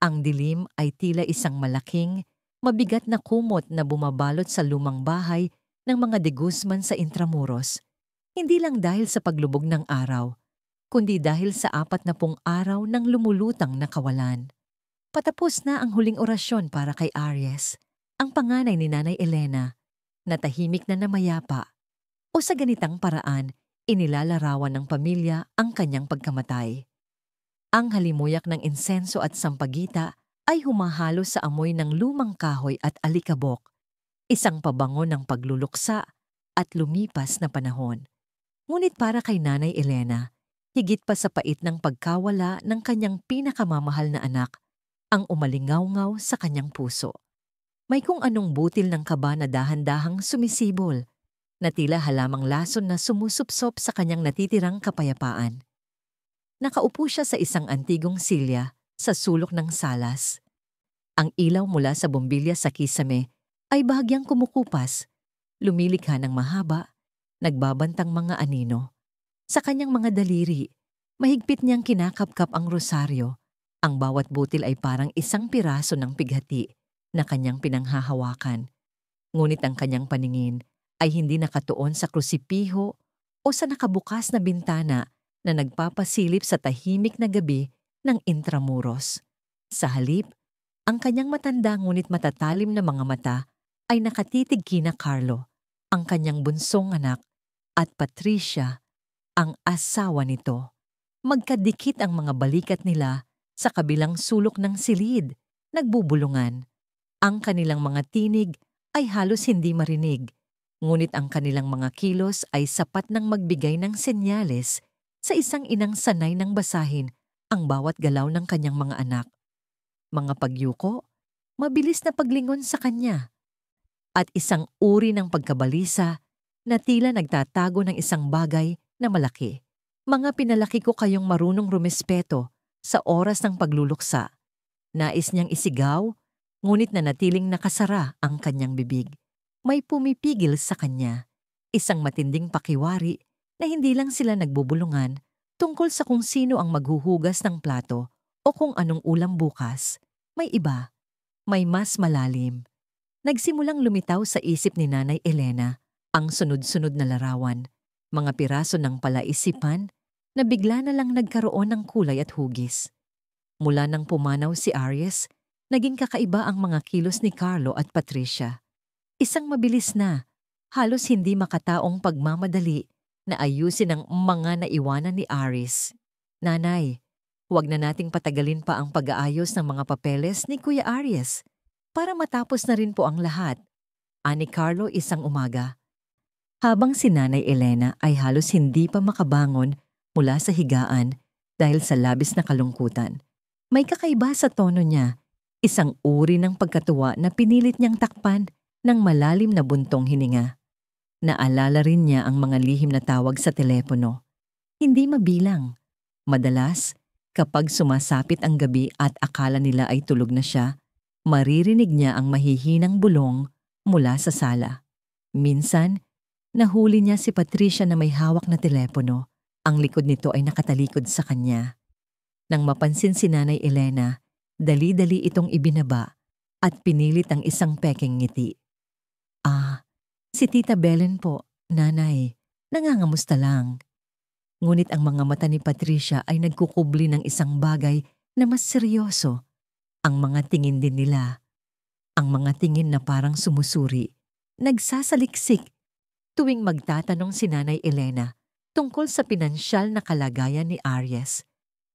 Ang dilim ay tila isang malaking, mabigat na kumot na bumabalot sa lumang bahay ng mga de Guzman sa Intramuros. Hindi lang dahil sa paglubog ng araw, kundi dahil sa 40 araw ng lumulutang na kawalan. Patapos na ang huling orasyon para kay Aries, ang panganay ni Nanay Elena, na tahimik na namayapa. O sa ganitang paraan, inilalarawan ng pamilya ang kanyang pagkamatay. Ang halimuyak ng insenso at sampagita ay humahalo sa amoy ng lumang kahoy at alikabok, isang pabango ng pagluluksa at lumipas na panahon. Ngunit para kay Nanay Elena, higit pa sa pait ng pagkawala ng kanyang pinakamamahal na anak, ang umalingaw-ngaw sa kanyang puso. May kung anong butil ng kaba na dahan-dahang sumisibol, na tila halamang lason na sumusupsop sa kanyang natitirang kapayapaan. Nakaupo siya sa isang antigong silya sa sulok ng salas. Ang ilaw mula sa bombilya sa kisame ay bahagyang kumukupas, lumilikha ng mahaba, nagbabantang mga anino. Sa kanyang mga daliri, mahigpit niyang kinakapkap ang rosaryo. Ang bawat butil ay parang isang piraso ng pighati na kanyang pinanghahawakan. Ngunit ang kanyang paningin ay hindi nakatuon sa krusipiho o sa nakabukas na bintana na nagpapasilip sa tahimik na gabi ng Intramuros. Sa halip, ang kanyang matanda ngunit matatalim na mga mata ay nakatitig kina Carlo, ang kanyang bunsong anak, at Patricia, ang asawa nito. Magkadikit ang mga balikat nila sa kabilang sulok ng silid, nagbubulungan. Ang kanilang mga tinig ay halos hindi marinig, ngunit ang kanilang mga kilos ay sapat nang magbigay ng senyales sa isang inang sanay ng basahin ang bawat galaw ng kanyang mga anak. Mga pagyuko, mabilis na paglingon sa kanya, at isang uri ng pagkabalisa na tila nagtatago ng isang bagay na malaki. Mga pinalaki ko kayong marunong rumespeto sa oras ng pagluluksa. Nais niyang isigaw, ngunit nanatiling nakasara ang kanyang bibig. May pumipigil sa kanya, isang matinding pakiwari na hindi lang sila nagbubulungan tungkol sa kung sino ang maghuhugas ng plato o kung anong ulam bukas. May iba, may mas malalim. Nagsimulang lumitaw sa isip ni Nanay Elena ang sunod-sunod na larawan, mga piraso ng palaisipan na bigla na lang nagkaroon ng kulay at hugis. Mula nang pumanaw si Aries, naging kakaiba ang mga kilos ni Carlo at Patricia. Isang mabilis na, halos hindi makataong pagmamadali na ayusin ang mga naiwanan ni Aries. Nanay, huwag na nating patagalin pa ang pag-aayos ng mga papeles ni Kuya Aries para matapos na rin po ang lahat, ani Carlo isang umaga. Habang si Nanay Elena ay halos hindi pa makabangon mula sa higaan dahil sa labis na kalungkutan. May kakaiba sa tono niya, isang uri ng pagkatuwa na pinilit niyang takpan ng malalim na buntong hininga. Naalala rin niya ang mga lihim na tawag sa telepono. Hindi mabilang. Madalas, kapag sumasapit ang gabi at akala nila ay tulog na siya, maririnig niya ang mahihinang bulong mula sa sala. Minsan, nahuli niya si Patricia na may hawak na telepono. Ang likod nito ay nakatalikod sa kanya. Nang mapansin si Nanay Elena, dali-dali itong ibinaba at pinilit ang isang pekeng ngiti. Si Tita Belen po, Nanay, nangangamusta lang. Ngunit ang mga mata ni Patricia ay nagkukubli ng isang bagay na mas seryoso. Ang mga tingin din nila. Ang mga tingin na parang sumusuri, nagsasaliksik tuwing magtatanong si Nanay Elena tungkol sa pinansyal na kalagayan ni Aries.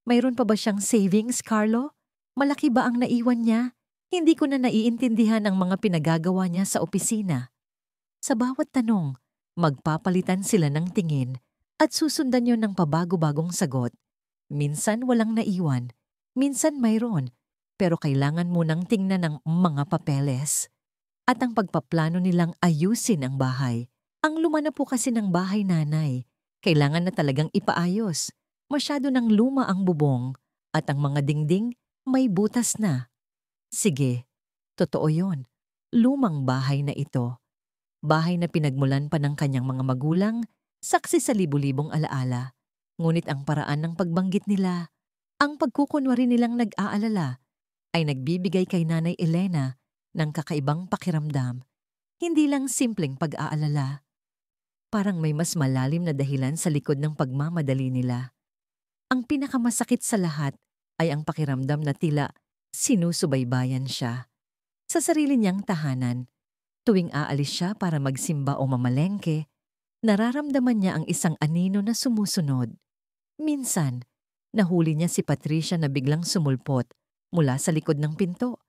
Mayroon pa ba siyang savings, Carlo? Malaki ba ang naiwan niya? Hindi ko na naiintindihan ang mga pinagagawa niya sa opisina. Sa bawat tanong, magpapalitan sila ng tingin at susundan yon ng pabago-bagong sagot. Minsan walang naiwan, minsan mayroon, pero kailangan munang tingnan ng mga papeles. At ang pagpaplano nilang ayusin ang bahay. Ang luma na po kasi ng bahay, Nanay. Kailangan na talagang ipaayos. Masyado ng luma ang bubong at ang mga dingding may butas na. Sige, totoo yon. Lumang bahay na ito. Bahay na pinagmulan pa ng kanyang mga magulang, saksi sa libu-libong alaala. Ngunit ang paraan ng pagbanggit nila, ang pagkukunwari nilang nag-aalala, ay nagbibigay kay Nanay Elena ng kakaibang pakiramdam, hindi lang simpleng pag-aalala. Parang may mas malalim na dahilan sa likod ng pagmamadali nila. Ang pinakamasakit sa lahat ay ang pakiramdam na tila sinusubaybayan siya. Sa sarili niyang tahanan, tuwing aalis siya para magsimba o mamalengke, nararamdaman niya ang isang anino na sumusunod. Minsan, nahuli niya si Patricia na biglang sumulpot mula sa likod ng pinto.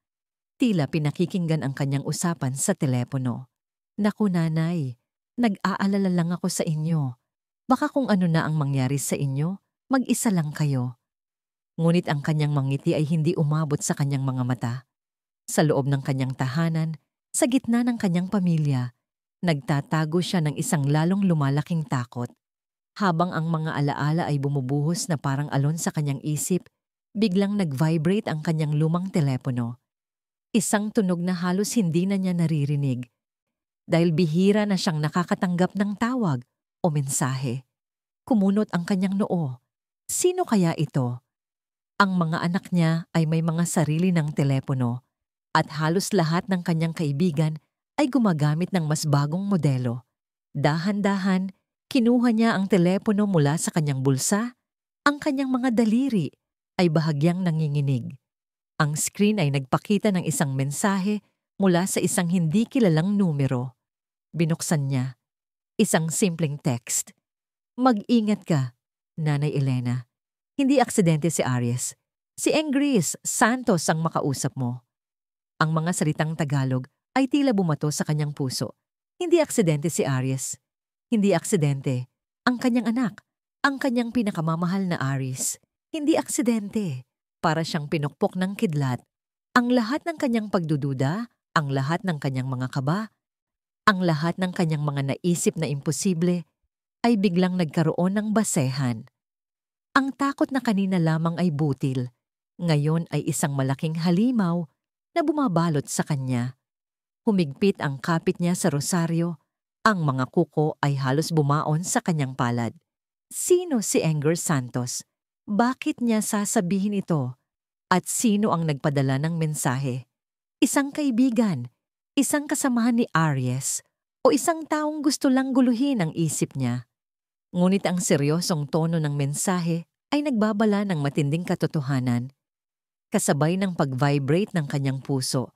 Tila pinakikinggan ang kanyang usapan sa telepono. "Naku nanay, nag-aalala lang ako sa inyo. Baka kung ano na ang mangyari sa inyo, mag-isa lang kayo." Ngunit ang kanyang mangiti ay hindi umabot sa kanyang mga mata. Sa loob ng kanyang tahanan, sa gitna ng kanyang pamilya, nagtatago siya ng isang lalong lumalaking takot. Habang ang mga alaala ay bumubuhos na parang alon sa kanyang isip, biglang nag-vibrate ang kanyang lumang telepono. Isang tunog na halos hindi na niya naririnig dahil bihira na siyang nakakatanggap ng tawag o mensahe. Kumunot ang kanyang noo. Sino kaya ito? Ang mga anak niya ay may mga sarili ng telepono at halos lahat ng kanyang kaibigan ay gumagamit ng mas bagong modelo. Dahan-dahan, kinuha niya ang telepono mula sa kanyang bulsa. Ang kanyang mga daliri ay bahagyang nanginginig. Ang screen ay nagpakita ng isang mensahe mula sa isang hindi kilalang numero. Binuksan niya. Isang simpleng text. "Mag-ingat ka, Nanay Elena. Hindi aksidente si Aries. Si Engris Santos ang makausap mo." Ang mga salitang Tagalog ay tila bumato sa kanyang puso. Hindi aksidente si Aries. Hindi aksidente ang kanyang anak, ang kanyang pinakamamahal na Aries. Hindi aksidente. Para siyang pinukpok ng kidlat. Ang lahat ng kanyang pagdududa, ang lahat ng kanyang mga kaba, ang lahat ng kanyang mga naisip na imposible, ay biglang nagkaroon ng basehan. Ang takot na kanina lamang ay butil, ngayon ay isang malaking halimaw na bumabalot sa kanya. Humigpit ang kapit niya sa rosaryo, ang mga kuko ay halos bumaon sa kanyang palad. Sino si Engris Santos? Bakit niya sasabihin ito? At sino ang nagpadala ng mensahe? Isang kaibigan, isang kasamahan ni Aries, o isang taong gusto lang guluhin ang isip niya? Ngunit ang seryosong tono ng mensahe ay nagbabala ng matinding katotohanan. Kasabay ng pag-vibrate ng kanyang puso,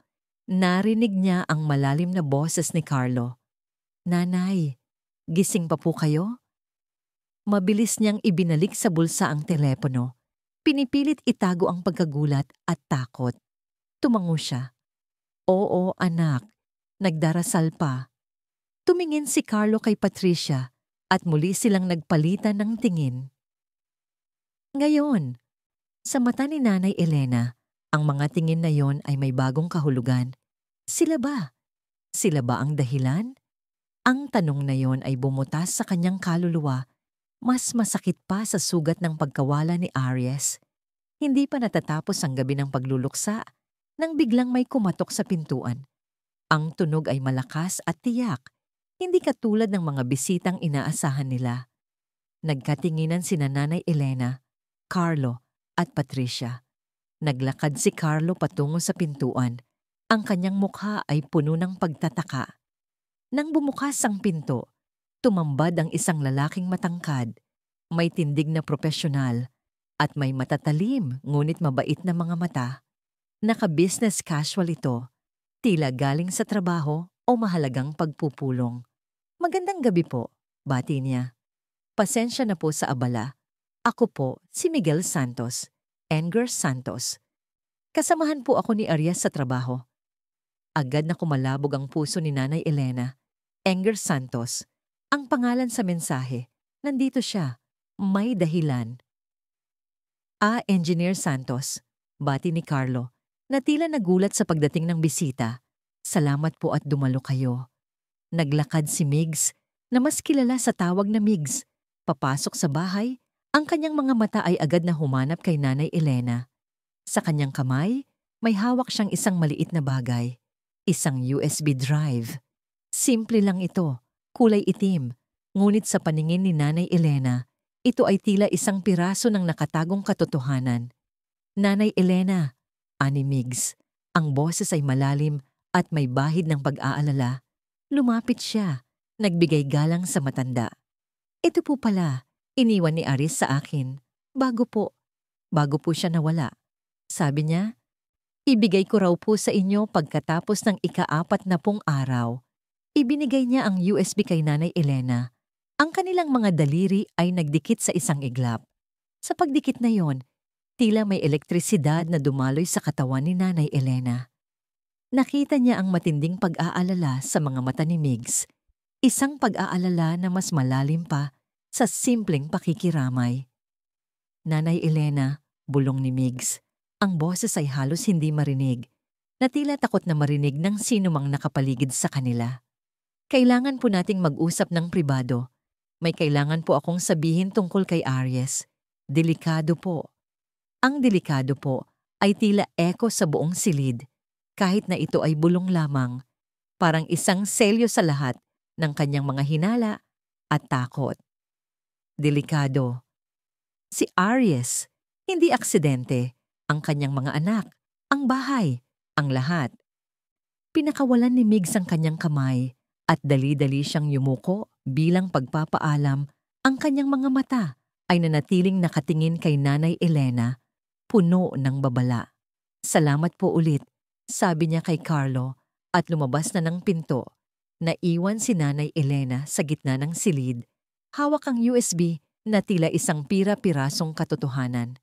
narinig niya ang malalim na boses ni Carlo. "Nanay, gising pa po kayo?" Mabilis niyang ibinalik sa bulsa ang telepono. Pinipilit itago ang pagkagulat at takot. Tumango siya. "Oo, anak. Nagdarasal pa." Tumingin si Carlo kay Patricia at muli silang nagpalitan ng tingin. Ngayon, sa mata ni Nanay Elena, ang mga tingin na yon ay may bagong kahulugan. Sila ba? Sila ba ang dahilan? Ang tanong na yon ay bumutas sa kanyang kaluluwa. Mas masakit pa sa sugat ng pagkawala ni Aries. Hindi pa natatapos ang gabi ng pagluluksa nang biglang may kumatok sa pintuan. Ang tunog ay malakas at tiyak, hindi katulad ng mga bisitang inaasahan nila. Nagkatinginan sina Nanay Elena, Carlo at Patricia. Naglakad si Carlo patungo sa pintuan. Ang kanyang mukha ay puno ng pagtataka. Nang bumukas ang pinto, tumambad ang isang lalaking matangkad, may tindig na propesyonal, at may matatalim ngunit mabait na mga mata. Naka-business casual ito, tila galing sa trabaho o mahalagang pagpupulong. "Magandang gabi po," bati niya. "Pasensya na po sa abala. Ako po si Miguel Santos, Engris Santos. Kasamahan po ako ni Aries sa trabaho." Agad na kumalabog ang puso ni Nanay Elena. Engris Santos. Ang pangalan sa mensahe. Nandito siya. May dahilan. Engineer Santos. Bati ni Carlo, na tila nagulat sa pagdating ng bisita. "Salamat po at dumalo kayo." Naglakad si Migs, na mas kilala sa tawag na Migs. Papasok sa bahay, ang kanyang mga mata ay agad na humanap kay Nanay Elena. Sa kanyang kamay, may hawak siyang isang maliit na bagay. Isang USB drive. Simple lang ito, kulay itim. Ngunit sa paningin ni Nanay Elena, ito ay tila isang piraso ng nakatagong katotohanan. "Nanay Elena, ani Migs. Ang boses ay malalim at may bahid ng pag-aalala. Lumapit siya, nagbigay galang sa matanda. Ito po pala, iniwan ni Aris sa akin. Bago po siya nawala. Sabi niya, ibigay ko raw po sa inyo pagkatapos ng ika-40 araw. Ibinigay niya ang USB kay Nanay Elena. Ang kanilang mga daliri ay nagdikit sa isang iglap. Sa pagdikit na yon, tila may elektrisidad na dumaloy sa katawan ni Nanay Elena. Nakita niya ang matinding pag-aalala sa mga mata ni Migs. Isang pag-aalala na mas malalim pa sa simpleng pakikiramay. Nanay Elena, bulong ni Migs. Ang boses ay halos hindi marinig, na tila takot na marinig ng sinumang nakapaligid sa kanila. Kailangan po nating mag-usap ng pribado. May kailangan po akong sabihin tungkol kay Aries. Delikado po. Ang delikado po ay tila eko sa buong silid, kahit na ito ay bulong lamang, parang isang selyo sa lahat ng kanyang mga hinala at takot. Delikado. Si Aries, hindi aksidente. Ang kanyang mga anak, ang bahay, ang lahat. Pinakawalan ni Migs ang kanyang kamay at dali-dali siyang yumuko bilang pagpapaalam. Ang kanyang mga mata ay nanatiling nakatingin kay Nanay Elena, puno ng babala. Salamat po ulit, sabi niya kay Carlo at lumabas na ng pinto. Naiwan si Nanay Elena sa gitna ng silid, hawak ang USB na tila isang pira-pirasong katotohanan.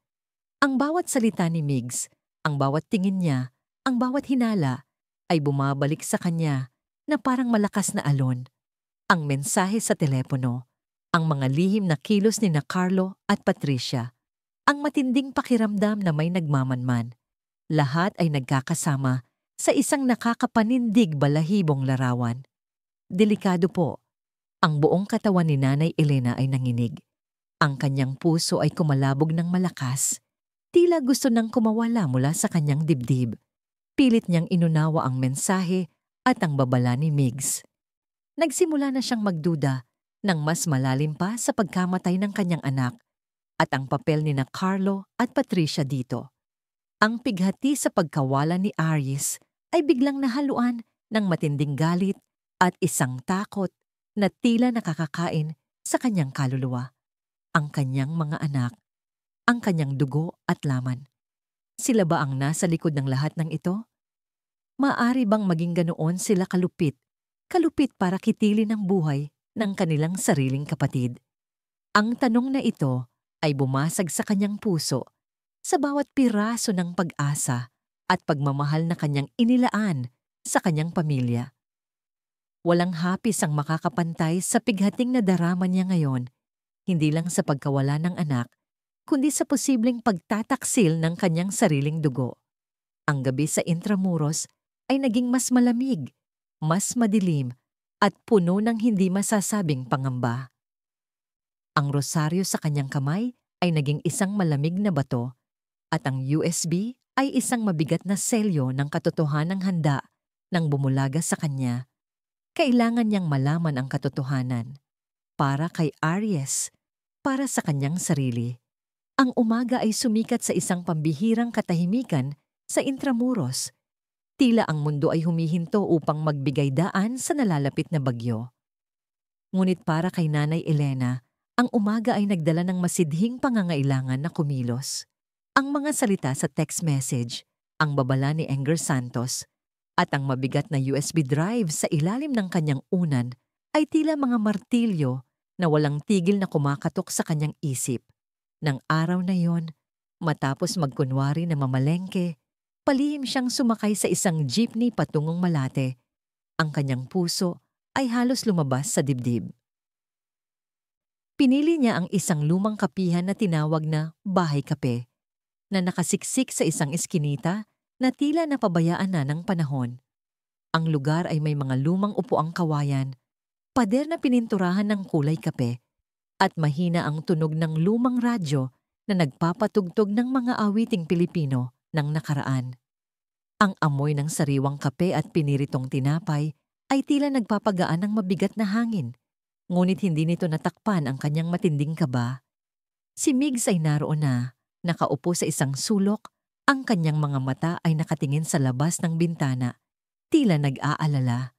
Ang bawat salita ni Migs, ang bawat tingin niya, ang bawat hinala ay bumabalik sa kanya na parang malakas na alon. Ang mensahe sa telepono, ang mga lihim na kilos ni na Carlo at Patricia, ang matinding pakiramdam na may nagmamanman. Lahat ay nagkakasama sa isang nakakapanindig balahibong larawan. Delikado po. Ang buong katawan ni Nanay Elena ay nanginig. Ang kanyang puso ay kumalabog ng malakas. Tila gusto nang kumawala mula sa kanyang dibdib. Pilit niyang inunawa ang mensahe at ang babala ni Migs. Nagsimula na siyang magduda ng mas malalim pa sa pagkamatay ng kanyang anak at ang papel ni na Carlo at Patricia dito. Ang pighati sa pagkawala ni Aries ay biglang nahaluan ng matinding galit at isang takot na tila nakakakain sa kanyang kaluluwa. Ang kanyang mga anak, ang kanyang dugo at laman. Sila ba ang nasa likod ng lahat ng ito? Maaari bang maging ganoon sila kalupit para kitilin ang buhay ng kanilang sariling kapatid? Ang tanong na ito ay bumasag sa kanyang puso sa bawat piraso ng pag-asa at pagmamahal na kanyang inilaan sa kanyang pamilya. Walang hapis ang makakapantay sa pighating na darama niya ngayon, hindi lang sa pagkawala ng anak, kundi sa posibleng pagtataksil ng kanyang sariling dugo. Ang gabi sa Intramuros ay naging mas malamig, mas madilim, at puno ng hindi masasabing pangamba. Ang rosaryo sa kanyang kamay ay naging isang malamig na bato, at ang USB ay isang mabigat na selyo ng katotohanang handa nang bumulaga sa kanya. Kailangan niyang malaman ang katotohanan. Para kay Aries, para sa kanyang sarili. Ang umaga ay sumikat sa isang pambihirang katahimikan sa Intramuros. Tila ang mundo ay humihinto upang magbigay daan sa nalalapit na bagyo. Ngunit para kay Nanay Elena, ang umaga ay nagdala ng masidhing pangangailangan na kumilos. Ang mga salita sa text message, ang babala ni Enger Santos, at ang mabigat na USB drive sa ilalim ng kanyang unan ay tila mga martilyo na walang tigil na kumakatok sa kanyang isip. Nang araw na yon, matapos magkunwari na mamalengke, palihim siyang sumakay sa isang jeepney patungong Malate. Ang kanyang puso ay halos lumabas sa dibdib. Pinili niya ang isang lumang kapihan na tinawag na Bahay Kape, na nakasiksik sa isang eskinita na tila napabayaan na ng panahon. Ang lugar ay may mga lumang upuang kawayan, pader na pininturahan ng kulay kape, at mahina ang tunog ng lumang radyo na nagpapatugtog ng mga awiting Pilipino ng nakaraan. Ang amoy ng sariwang kape at piniritong tinapay ay tila nagpapagaan ng mabigat na hangin, ngunit hindi nito natakpan ang kanyang matinding kaba. Si Migs ay naroon na, nakaupo sa isang sulok, Ang kanyang mga mata ay nakatingin sa labas ng bintana, tila nag-aalala.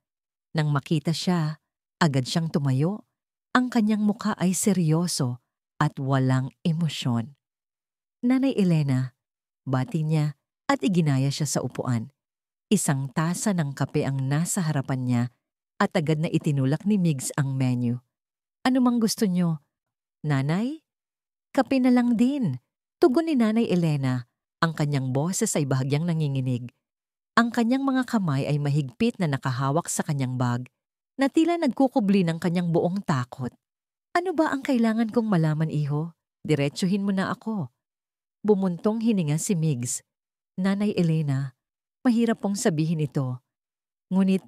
Nang makita siya, agad siyang tumayo. Ang kanyang mukha ay seryoso at walang emosyon. Nanay Elena, bati niya at iginaya siya sa upuan. Isang tasa ng kape ang nasa harapan niya at agad na itinulak ni Migs ang menu. Ano mang gusto niyo? Nanay? Kape na lang din. Tugon ni Nanay Elena. Ang kanyang boses ay bahagyang nanginginig. Ang kanyang mga kamay ay mahigpit na nakahawak sa kanyang bag na tila nagkukubli ng kanyang buong takot. Ano ba ang kailangan kong malaman, iho? Diretsuhin mo na ako. Bumuntong hininga si Migs. Nanay Elena, mahirap pong sabihin ito. Ngunit,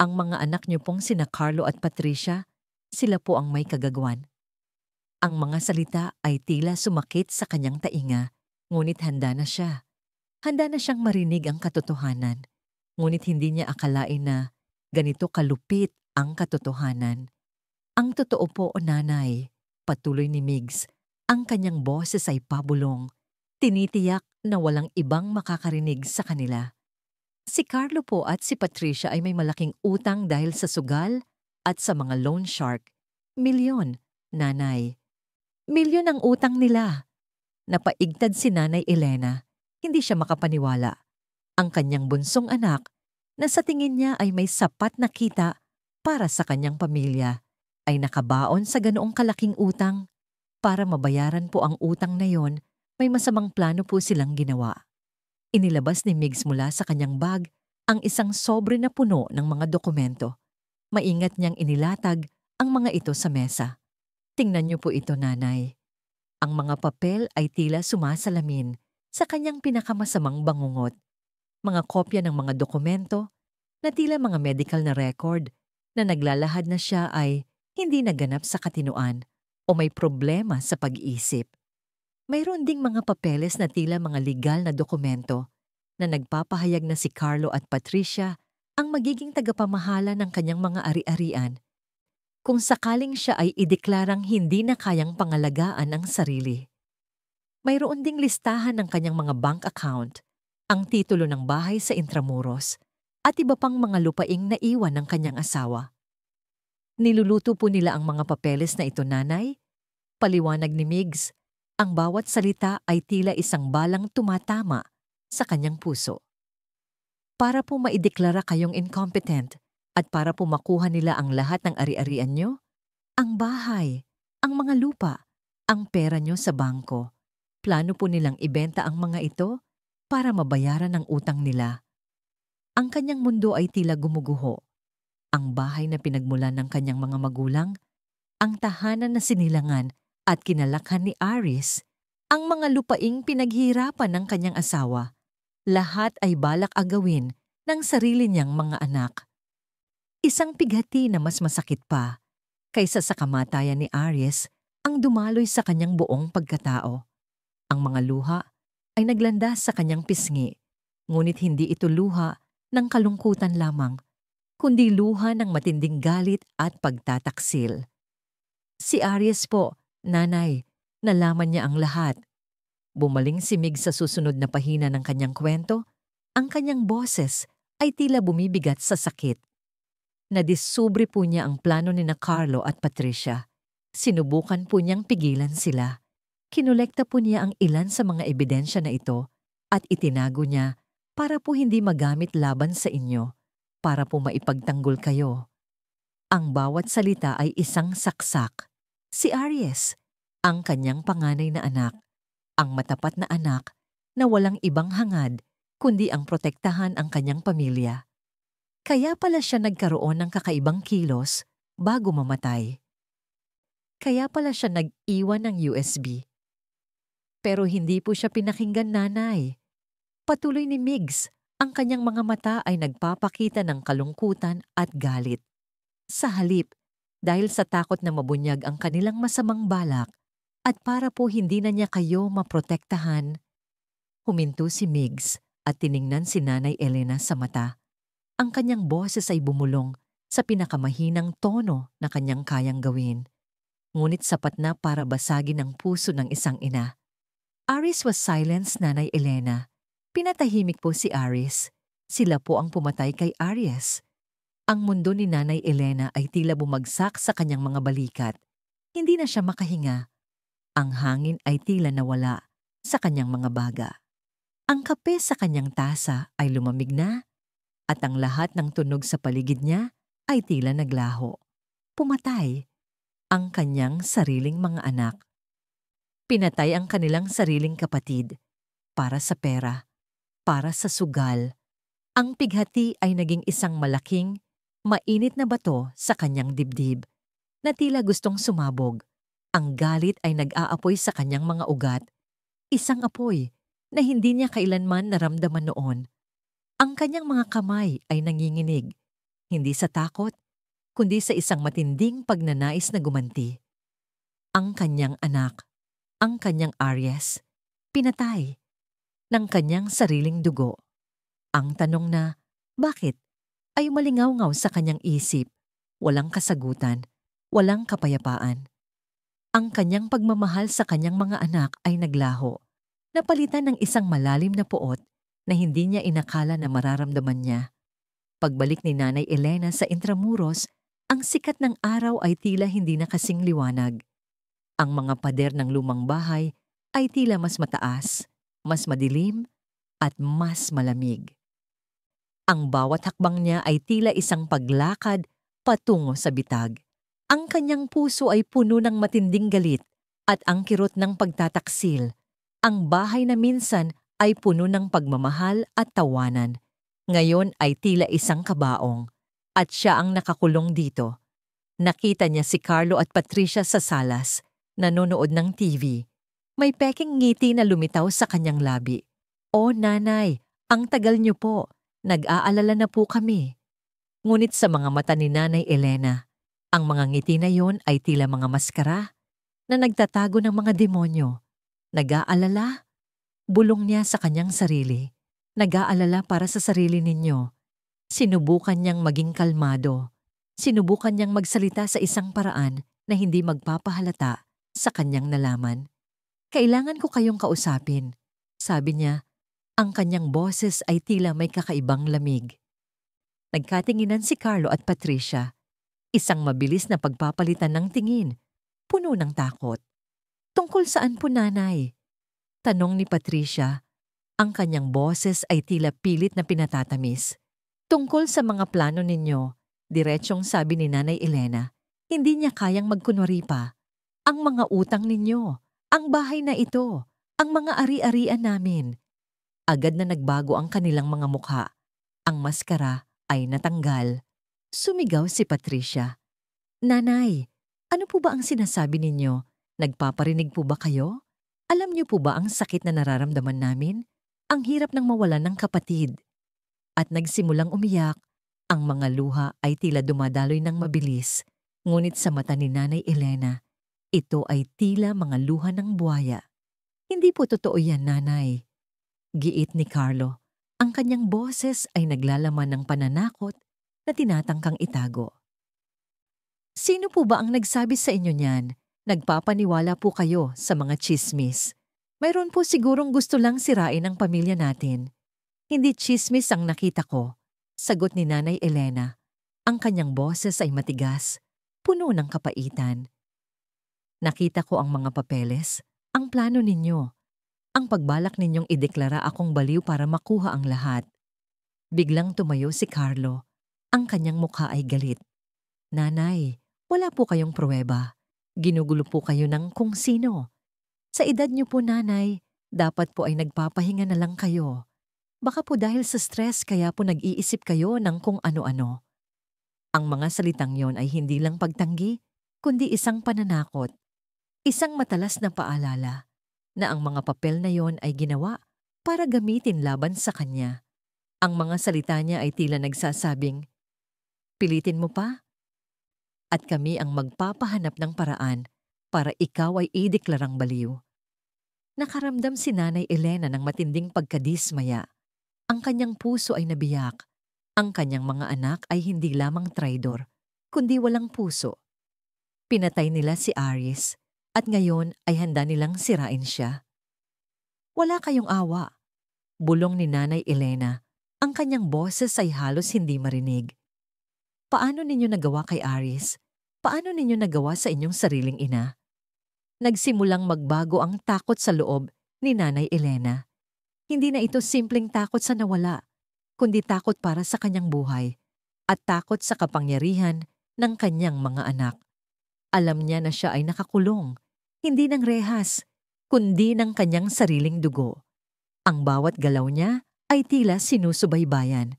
ang mga anak niyo pong sina Carlo at Patricia, sila po ang may kagagawan. Ang mga salita ay tila sumakit sa kanyang tainga, ngunit handa na siya. Handa na siyang marinig ang katotohanan, ngunit hindi niya akalain na ganito kalupit ang katotohanan. Ang totoo po, nanay, patuloy ni Migs, ang kanyang boses ay pabulong, tinitiyak na walang ibang makakarinig sa kanila. Si Carlo po at si Patricia ay may malaking utang dahil sa sugal at sa mga loan shark. Milyon, nanay. Milyon ang utang nila. Napaigtad si Nanay Elena. Hindi siya makapaniwala. Ang kanyang bunsong anak, na sa tingin niya ay may sapat na kita para sa kanyang pamilya, ay nakabaon sa ganoong kalaking utang. Para mabayaran po ang utang na yon, may masamang plano po silang ginawa. Inilabas ni Migs mula sa kanyang bag ang isang sobre na puno ng mga dokumento. Maingat niyang inilatag ang mga ito sa mesa. Tingnan niyo po ito, nanay. Ang mga papel ay tila sumasalamin sa kanyang pinakamasamang bangungot. Mga kopya ng mga dokumento na tila mga medical na record na naglalahad na siya ay hindi naganap sa katinuan o may problema sa pag-iisip. Mayroon ding mga papeles na tila mga legal na dokumento na nagpapahayag na si Carlo at Patricia ang magiging tagapamahala ng kanyang mga ari-arian kung sakaling siya ay ideklarang hindi na kayang pangalagaan ang sarili. Mayroon ding listahan ng kanyang mga bank account, ang titulo ng bahay sa Intramuros, at iba pang mga lupaing naiwan ng kanyang asawa. Niluluto po nila ang mga papeles na ito, nanay. Paliwanag ni Migs, ang bawat salita ay tila isang balang tumatama sa kanyang puso. Para po maideklara kayong incompetent, at para po makuha nila ang lahat ng ari-arian nyo, ang bahay, ang mga lupa, ang pera nyo sa bangko. Plano po nilang ibenta ang mga ito para mabayaran ang utang nila. Ang kanyang mundo ay tila gumuguho. Ang bahay na pinagmulan ng kanyang mga magulang, ang tahanan na sinilangan at kinalakhan ni Aris, ang mga lupaing pinaghirapan ng kanyang asawa, lahat ay balak agawin ng sarili niyang mga anak. Isang pighati na mas masakit pa kaysa sa kamatayan ni Aries ang dumaloy sa kanyang buong pagkatao. Ang mga luha ay naglandas sa kanyang pisngi, ngunit hindi ito luha ng kalungkutan lamang, kundi luha ng matinding galit at pagtataksil. Si Aries po, nanay, nalaman niya ang lahat. Bumaling si Mig sa susunod na pahina ng kanyang kwento, ang kanyang boses ay tila bumibigat sa sakit. Nadiskubre po niya ang plano ni na Carlo at Patricia. Sinubukan po niyang pigilan sila. Kinolekta po niya ang ilan sa mga ebidensya na ito at itinago niya para po hindi magamit laban sa inyo, para po maipagtanggol kayo. Ang bawat salita ay isang saksak. Si Aries, ang kanyang panganay na anak, ang matapat na anak na walang ibang hangad kundi ang protektahan ang kanyang pamilya. Kaya pala siya nagkaroon ng kakaibang kilos bago mamatay. Kaya pala siya nag-iwan ng USB. Pero hindi po siya pinakinggan, nanay. Patuloy ni Migs, ang kanyang mga mata ay nagpapakita ng kalungkutan at galit. Sa halip, dahil sa takot na mabunyag ang kanilang masamang balak at para po hindi na niya kayo maprotektahan, huminto si Migs at tiningnan si Nanay Elena sa mata. Ang kanyang boses ay bumulong sa pinakamahinang tono na kanyang kayang gawin, ngunit sapat na para basagin ang puso ng isang ina. Aris was silenced, Nanay Elena. Pinatahimik po si Aris. Sila po ang pumatay kay Aries. Ang mundo ni Nanay Elena ay tila bumagsak sa kanyang mga balikat. Hindi na siya makahinga. Ang hangin ay tila nawala sa kanyang mga baga. Ang kape sa kanyang tasa ay lumamig na at ang lahat ng tunog sa paligid niya ay tila naglaho. Pumatay ang kanyang sariling mga anak. Pinatay ang kanilang sariling kapatid para sa pera, para sa sugal. Ang pighati ay naging isang malaking, mainit na bato sa kanyang dibdib na tila gustong sumabog. Ang galit ay nag-aapoy sa kanyang mga ugat. Isang apoy na hindi niya kailanman naramdaman noon. Ang kanyang mga kamay ay nanginginig, hindi sa takot, kundi sa isang matinding pagnanais na gumanti. Ang kanyang anak, ang kanyang Aries, pinatay ng kanyang sariling dugo. Ang tanong na, bakit? Ay malingaw-ngaw sa kanyang isip, walang kasagutan, walang kapayapaan. Ang kanyang pagmamahal sa kanyang mga anak ay naglaho, napalitan ng isang malalim na puot na hindi niya inakala na mararamdaman niya. Pagbalik ni Nanay Elena sa Intramuros, ang sikat ng araw ay tila hindi na kasing liwanag. Ang mga pader ng lumang bahay ay tila mas mataas, mas madilim, at mas malamig. Ang bawat hakbang niya ay tila isang paglakad patungo sa bitag. Ang kanyang puso ay puno ng matinding galit at ang kirot ng pagtataksil. Ang bahay na minsan ay puno ng pagmamahal at tawanan. Ngayon ay tila isang kabaong at siya ang nakakulong dito. Nakita niya si Carlo at Patricia sa salas, nanonood ng TV. May peking ngiti na lumitaw sa kanyang labi. "Oh, Nanay, ang tagal niyo po. Nag-aalala na po kami." Ngunit sa mga mata ni Nanay Elena, ang mga ngiti na yon ay tila mga maskara na nagtatago ng mga demonyo. Nag-aalala? Bulong niya sa kanyang sarili. Nag-aalala para sa sarili ninyo. Sinubukan niyang maging kalmado. Sinubukan niyang magsalita sa isang paraan na hindi magpapahalata sa kanyang nalaman. "Kailangan ko kayong kausapin," sabi niya. Ang kanyang boses ay tila may kakaibang lamig. Nagkatinginan si Carlo at Patricia. Isang mabilis na pagpapalitan ng tingin, puno ng takot. "Tungkol saan po, Nanay?" tanong ni Patricia. Ang kanyang boses ay tila pilit na pinatatamis. "Tungkol sa mga plano ninyo," diretsyong sabi ni Nanay Elena. Hindi niya kayang magkunwari pa. "Ang mga utang ninyo, ang bahay na ito, ang mga ari-arian namin." Agad na nagbago ang kanilang mga mukha. Ang maskara ay natanggal. Sumigaw si Patricia. "Nanay, ano po ba ang sinasabi ninyo? Nagpaparinig po ba kayo? Alam niyo po ba ang sakit na nararamdaman namin? Ang hirap ng mawalan ng kapatid." At nagsimulang umiyak. Ang mga luha ay tila dumadaloy ng mabilis. Ngunit sa mata ni Nanay Elena, ito ay tila mga luha ng buwaya. "Hindi po totoo yan, Nanay," giit ni Carlo. Ang kanyang boses ay naglalaman ng pananakot na tinatangkang itago. "Sino po ba ang nagsabi sa inyo niyan? Nagpapaniwala po kayo sa mga tsismis. Mayroon po sigurong gusto lang sirain ang pamilya natin." "Hindi tsismis ang nakita ko," sagot ni Nanay Elena. Ang kanyang boses ay matigas, puno ng kapaitan. "Nakita ko ang mga papeles, ang plano ninyo, ang pagbalak ninyong ideklara akong baliw para makuha ang lahat." Biglang tumayo si Carlo. Ang kanyang mukha ay galit. "Nanay, wala po kayong pruweba. Ginugulo po kayo ng kung sino. Sa edad niyo po, Nanay, dapat po ay nagpapahinga na lang kayo. Baka po dahil sa stress kaya po nag-iisip kayo ng kung ano-ano." Ang mga salitang yon ay hindi lang pagtanggi, kundi isang pananakot. Isang matalas na paalala na ang mga papel na yon ay ginawa para gamitin laban sa kanya. Ang mga salita niya ay tila nagsasabing, "Pilitin mo pa? At kami ang magpapahanap ng paraan para ikaw ay ideklarang baliw." Nakaramdam si Nanay Elena ng matinding pagkadismaya. Ang kanyang puso ay nabiyak. Ang kanyang mga anak ay hindi lamang traidor, kundi walang puso. Pinatay nila si Aries at ngayon ay handa nilang sirain siya. Wala kayong awa. Bulong ni Nanay Elena. Ang kanyang boses ay halos hindi marinig. Paano ninyo nagawa kay Aris? Paano ninyo nagawa sa inyong sariling ina? Nagsimulang magbago ang takot sa loob ni Nanay Elena. Hindi na ito simpleng takot sa nawala, kundi takot para sa kanyang buhay at takot sa kapangyarihan ng kanyang mga anak. Alam niya na siya ay nakakulong, hindi ng rehas, kundi ng kanyang sariling dugo. Ang bawat galaw niya ay tila sinusubaybayan.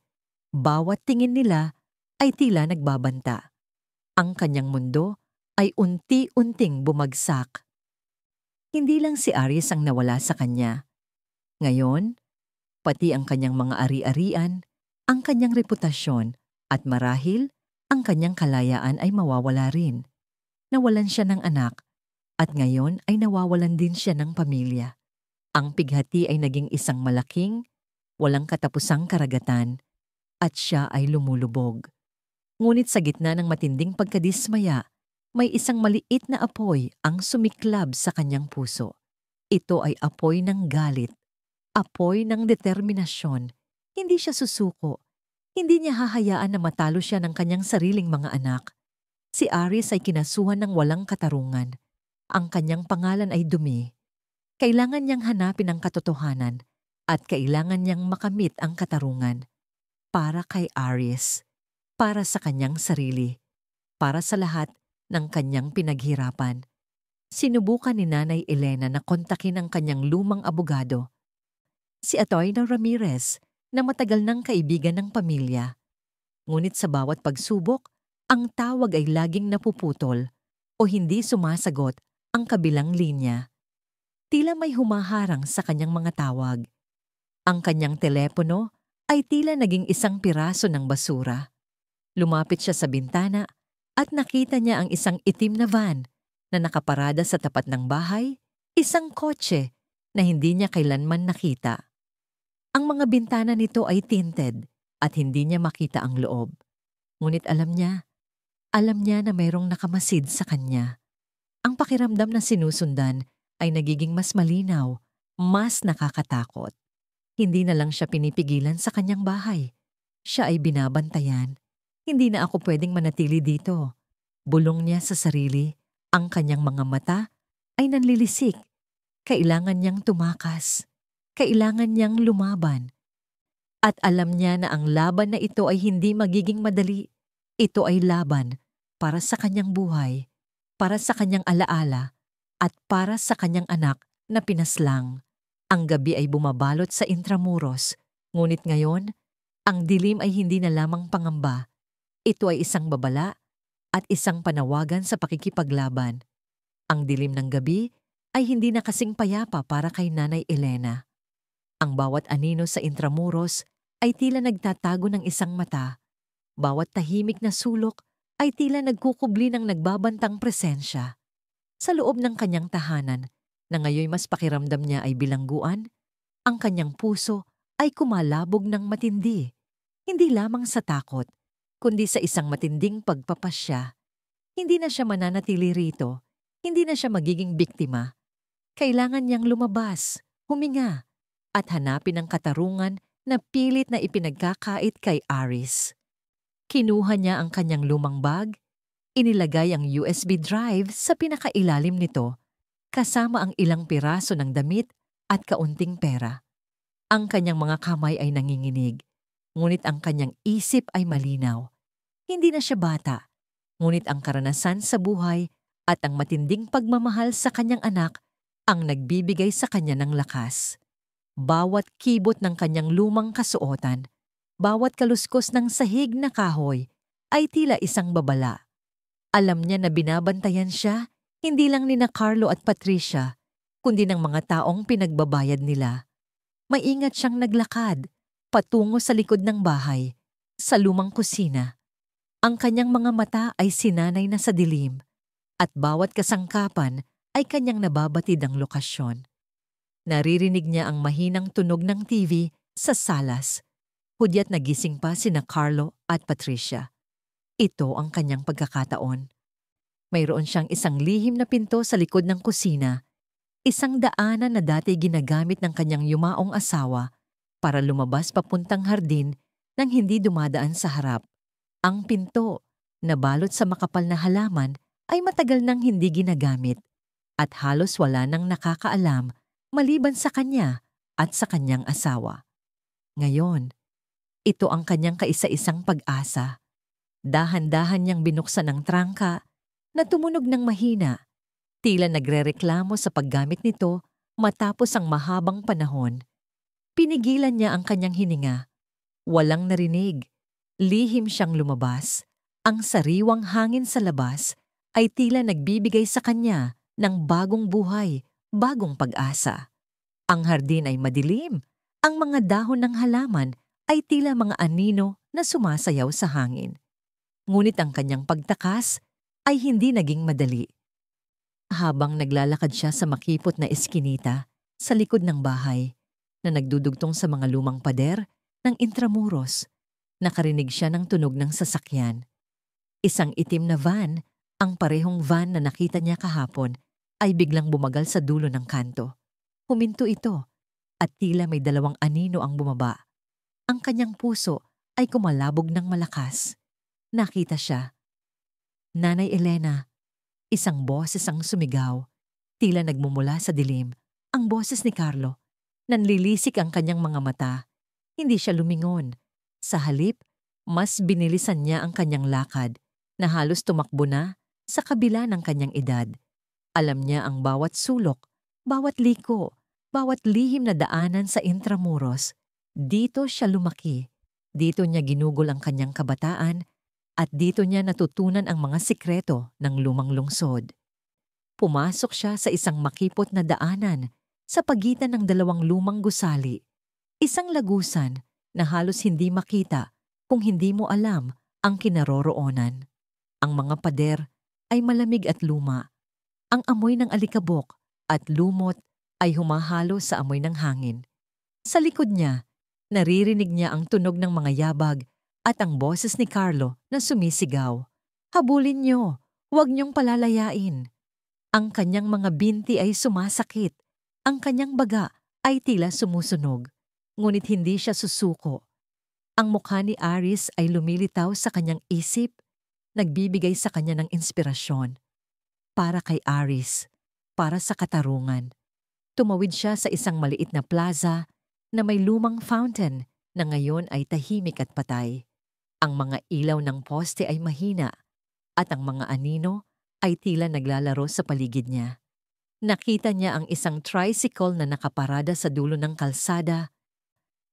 Bawat tingin nila ay tila nagbabanta. Ang kanyang mundo ay unti-unting bumagsak. Hindi lang si Aris ang nawala sa kanya. Ngayon, pati ang kanyang mga ari-arian, ang kanyang reputasyon, at marahil, ang kanyang kalayaan ay mawawala rin. Nawalan siya ng anak, at ngayon ay nawawalan din siya ng pamilya. Ang pighati ay naging isang malaking, walang katapusang karagatan, at siya ay lumulubog. Ngunit sa gitna ng matinding pagkadismaya, may isang maliit na apoy ang sumiklab sa kanyang puso. Ito ay apoy ng galit, apoy ng determinasyon. Hindi siya susuko. Hindi niya hahayaan na matalo siya ng kanyang sariling mga anak. Si Aris ay kinasuhan ng walang katarungan. Ang kanyang pangalan ay dumi. Kailangan niyang hanapin ang katotohanan at kailangan niyang makamit ang katarungan. Para kay Aris, para sa kanyang sarili, para sa lahat ng kanyang pinaghirapan. Sinubukan ni Nanay Elena na kontakin ang kanyang lumang abogado, si Atoyna Ramirez, na matagal ng kaibigan ng pamilya. Ngunit sa bawat pagsubok, ang tawag ay laging napuputol o hindi sumasagot ang kabilang linya. Tila may humaharang sa kanyang mga tawag. Ang kanyang telepono ay tila naging isang piraso ng basura. Lumapit siya sa bintana at nakita niya ang isang itim na van na nakaparada sa tapat ng bahay, isang kotse na hindi niya kailanman nakita. Ang mga bintana nito ay tinted at hindi niya makita ang loob. Ngunit alam niya na mayroong nakamasid sa kanya. Ang pakiramdam na sinusundan ay nagiging mas malinaw, mas nakakatakot. Hindi na lang siya pinipigilan sa kanyang bahay. Siya ay binabantayan. Hindi na ako pwedeng manatili dito. Bulong niya sa sarili, ang kanyang mga mata ay nanlilisik. Kailangan niyang tumakas. Kailangan niyang lumaban. At alam niya na ang laban na ito ay hindi magiging madali. Ito ay laban para sa kanyang buhay, para sa kanyang alaala, at para sa kanyang anak na pinaslang. Ang gabi ay bumabalot sa Intramuros, ngunit ngayon, ang dilim ay hindi na lamang pangamba. Ito ay isang babala at isang panawagan sa pakikipaglaban. Ang dilim ng gabi ay hindi na kasing payapa para kay Nanay Elena. Ang bawat anino sa Intramuros ay tila nagtatago ng isang mata. Bawat tahimik na sulok ay tila nagkukubli ng nagbabantang presensya. Sa loob ng kanyang tahanan, na ngayon mas pakiramdam niya ay bilangguan, ang kanyang puso ay kumalabog ng matindi. Hindi lamang sa takot, kundi sa isang matinding pagpapasya. Hindi na siya mananatili rito. Hindi na siya magiging biktima. Kailangan niyang lumabas, huminga, at hanapin ang katarungan na pilit na ipinagkakait kay Aris. Kinuha niya ang kanyang lumang bag, inilagay ang USB drive sa pinakailalim nito, kasama ang ilang piraso ng damit at kaunting pera. Ang kanyang mga kamay ay nanginginig, ngunit ang kanyang isip ay malinaw. Hindi na siya bata, ngunit ang karanasan sa buhay at ang matinding pagmamahal sa kanyang anak ang nagbibigay sa kanya ng lakas. Bawat kibot ng kanyang lumang kasuotan, bawat kaluskos ng sahig na kahoy ay tila isang babala. Alam niya na binabantayan siya, hindi lang nina Carlo at Patricia, kundi ng mga taong pinagbabayad nila. Maingat siyang naglakad, patungo sa likod ng bahay, sa lumang kusina. Ang kanyang mga mata ay sinanay na sa dilim, at bawat kasangkapan ay kanyang nababatid ang lokasyon. Naririnig niya ang mahinang tunog ng TV sa salas. Hudyat nagising pa sina Carlo at Patricia. Ito ang kanyang pagkakataon. Mayroon siyang isang lihim na pinto sa likod ng kusina. Isang daanan na dati ginagamit ng kanyang yumaong asawa para lumabas papuntang hardin nang hindi dumadaan sa harap. Ang pinto, na balot sa makapal na halaman, ay matagal nang hindi ginagamit at halos wala nang nakakaalam maliban sa kanya at sa kanyang asawa. Ngayon, ito ang kanyang kaisa-isang pag-asa. Dahan-dahan niyang binuksan ang trangka na tumunog ng mahina, tila nagrereklamo sa paggamit nito matapos ang mahabang panahon. Pinigilan niya ang kanyang hininga. Walang narinig. Lihim siyang lumabas. Ang sariwang hangin sa labas ay tila nagbibigay sa kanya ng bagong buhay, bagong pag-asa. Ang hardin ay madilim. Ang mga dahon ng halaman ay tila mga anino na sumasayaw sa hangin. Ngunit ang kanyang pagtakas ay hindi naging madali. Habang naglalakad siya sa makipot na eskinita sa likod ng bahay na nagdudugtong sa mga lumang pader ng Intramuros, nakarinig siya ng tunog ng sasakyan. Isang itim na van, ang parehong van na nakita niya kahapon, ay biglang bumagal sa dulo ng kanto. Huminto ito at tila may dalawang anino ang bumaba. Ang kanyang puso ay kumalabog ng malakas. Nakita siya. Nanay Elena. Isang boses ang sumigaw. Tila nagmumula sa dilim. Ang boses ni Carlo. Nanlilisik ang kanyang mga mata. Hindi siya lumingon. Sa halip, mas binilisan niya ang kanyang lakad na halos tumakbo na sa kabila ng kanyang edad. Alam niya ang bawat sulok, bawat liko, bawat lihim na daanan sa Intramuros. Dito siya lumaki. Dito niya ginugol ang kanyang kabataan at dito niya natutunan ang mga sikreto ng lumang lungsod. Pumasok siya sa isang makipot na daanan sa pagitan ng dalawang lumang gusali. Isang lagusan na halos hindi makita kung hindi mo alam ang kinaroroonan. Ang mga pader ay malamig at luma. Ang amoy ng alikabok at lumot ay humahalo sa amoy ng hangin. Sa likod niya, naririnig niya ang tunog ng mga yabag at ang boses ni Carlo na sumisigaw. Habulin niyo, huwag niyong palalayain. Ang kanyang mga binti ay sumasakit. Ang kanyang baga ay tila sumusunog. Ngunit hindi siya susuko. Ang mukha ni Aris ay lumilitaw sa kanyang isip, nagbibigay sa kanya ng inspirasyon. Para kay Aris, para sa katarungan. Tumawid siya sa isang maliit na plaza na may lumang fountain na ngayon ay tahimik at patay. Ang mga ilaw ng poste ay mahina at ang mga anino ay tila naglalaro sa paligid niya. Nakita niya ang isang tricycle na nakaparada sa dulo ng kalsada.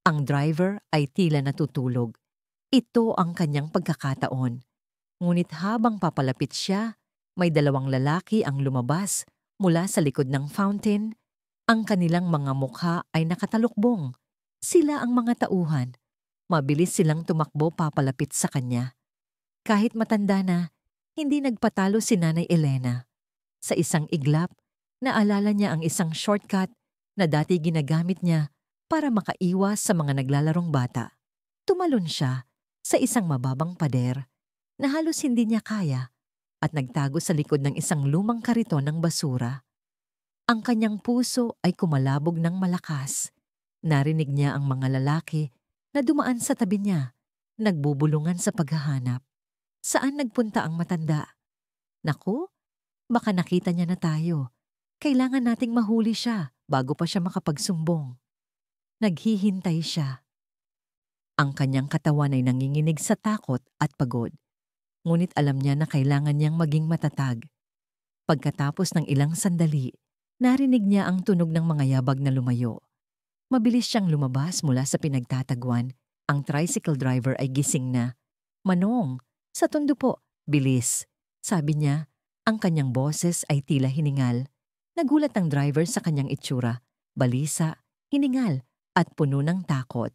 Ang driver ay tila natutulog. Ito ang kanyang pagkakataon. Ngunit habang papalapit siya, may dalawang lalaki ang lumabas mula sa likod ng fountain. Ang kanilang mga mukha ay nakatalukbong. Sila ang mga tauhan. Mabilis silang tumakbo papalapit sa kanya. Kahit matanda na, hindi nagpatalo si Nanay Elena. Sa isang iglap, naalala niya ang isang shortcut na dati ginagamit niya para makaiwas sa mga naglalarong bata. Tumalon siya sa isang mababang pader na halos hindi niya kaya at nagtago sa likod ng isang lumang kariton ng basura. Ang kanyang puso ay kumalabog ng malakas. Narinig niya ang mga lalaki na dumaan sa tabi niya, nagbubulungan sa paghahanap. Saan nagpunta ang matanda? Naku, baka nakita niya na tayo. Kailangan nating mahuli siya bago pa siya makapagsumbong. Naghihintay siya. Ang kanyang katawan ay nanginginig sa takot at pagod. Ngunit alam niya na kailangan niyang maging matatag. Pagkatapos ng ilang sandali, narinig niya ang tunog ng mga yabag na lumayo. Mabilis siyang lumabas mula sa pinagtatagwan. Ang tricycle driver ay gising na. Manong, sa tondo po, bilis. Sabi niya, ang kanyang boses ay tila hiningal. Nagulat ang driver sa kanyang itsura, balisa, hiningal, at puno ng takot.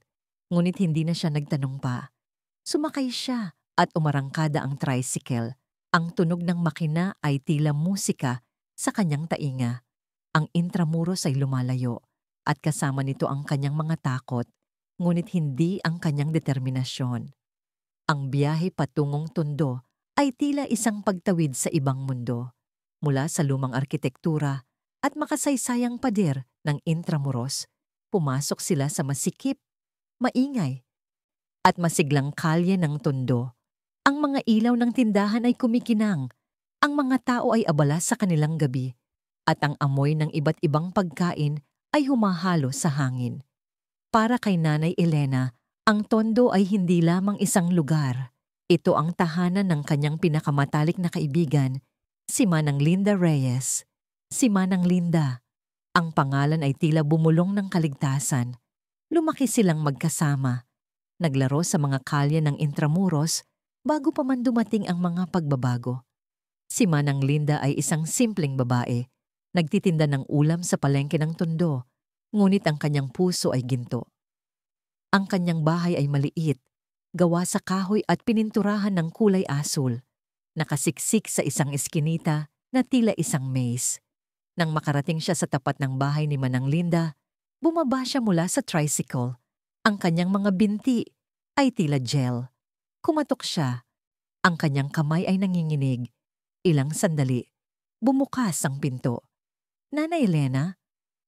Ngunit hindi na siya nagtanong pa. Sumakay siya at umarangkada ang tricycle. Ang tunog ng makina ay tila musika sa kanyang tainga. Ang Intramuros ay lumalayo at kasama nito ang kanyang mga takot, ngunit hindi ang kanyang determinasyon. Ang biyahe patungong Tondo ay tila isang pagtawid sa ibang mundo. Mula sa lumang arkitektura at makasaysayang pader ng Intramuros, pumasok sila sa masikip, maingay, at masiglang kalye ng Tondo. Ang mga ilaw ng tindahan ay kumikinang, ang mga tao ay abala sa kanilang gabi, at ang amoy ng iba't ibang pagkain ay humahalo sa hangin. Para kay Nanay Elena, ang Tondo ay hindi lamang isang lugar. Ito ang tahanan ng kanyang pinakamatalik na kaibigan, si Manang Linda Reyes. Si Manang Linda. Ang pangalan ay tila bumulong ng kaligtasan. Lumaki silang magkasama. Naglaro sa mga kalye ng Intramuros bago pa man dumating ang mga pagbabago. Si Manang Linda ay isang simpleng babae. Nagtitinda ng ulam sa palengke ng Tondo, ngunit ang kanyang puso ay ginto. Ang kanyang bahay ay maliit, gawa sa kahoy at pininturahan ng kulay asul, nakasiksik sa isang eskinita na tila isang maze. Nang makarating siya sa tapat ng bahay ni Manang Linda, bumaba siya mula sa tricycle. Ang kanyang mga binti ay tila gel. Kumatok siya. Ang kanyang kamay ay nanginginig. Ilang sandali, bumukas ang pinto. Nanay Elena,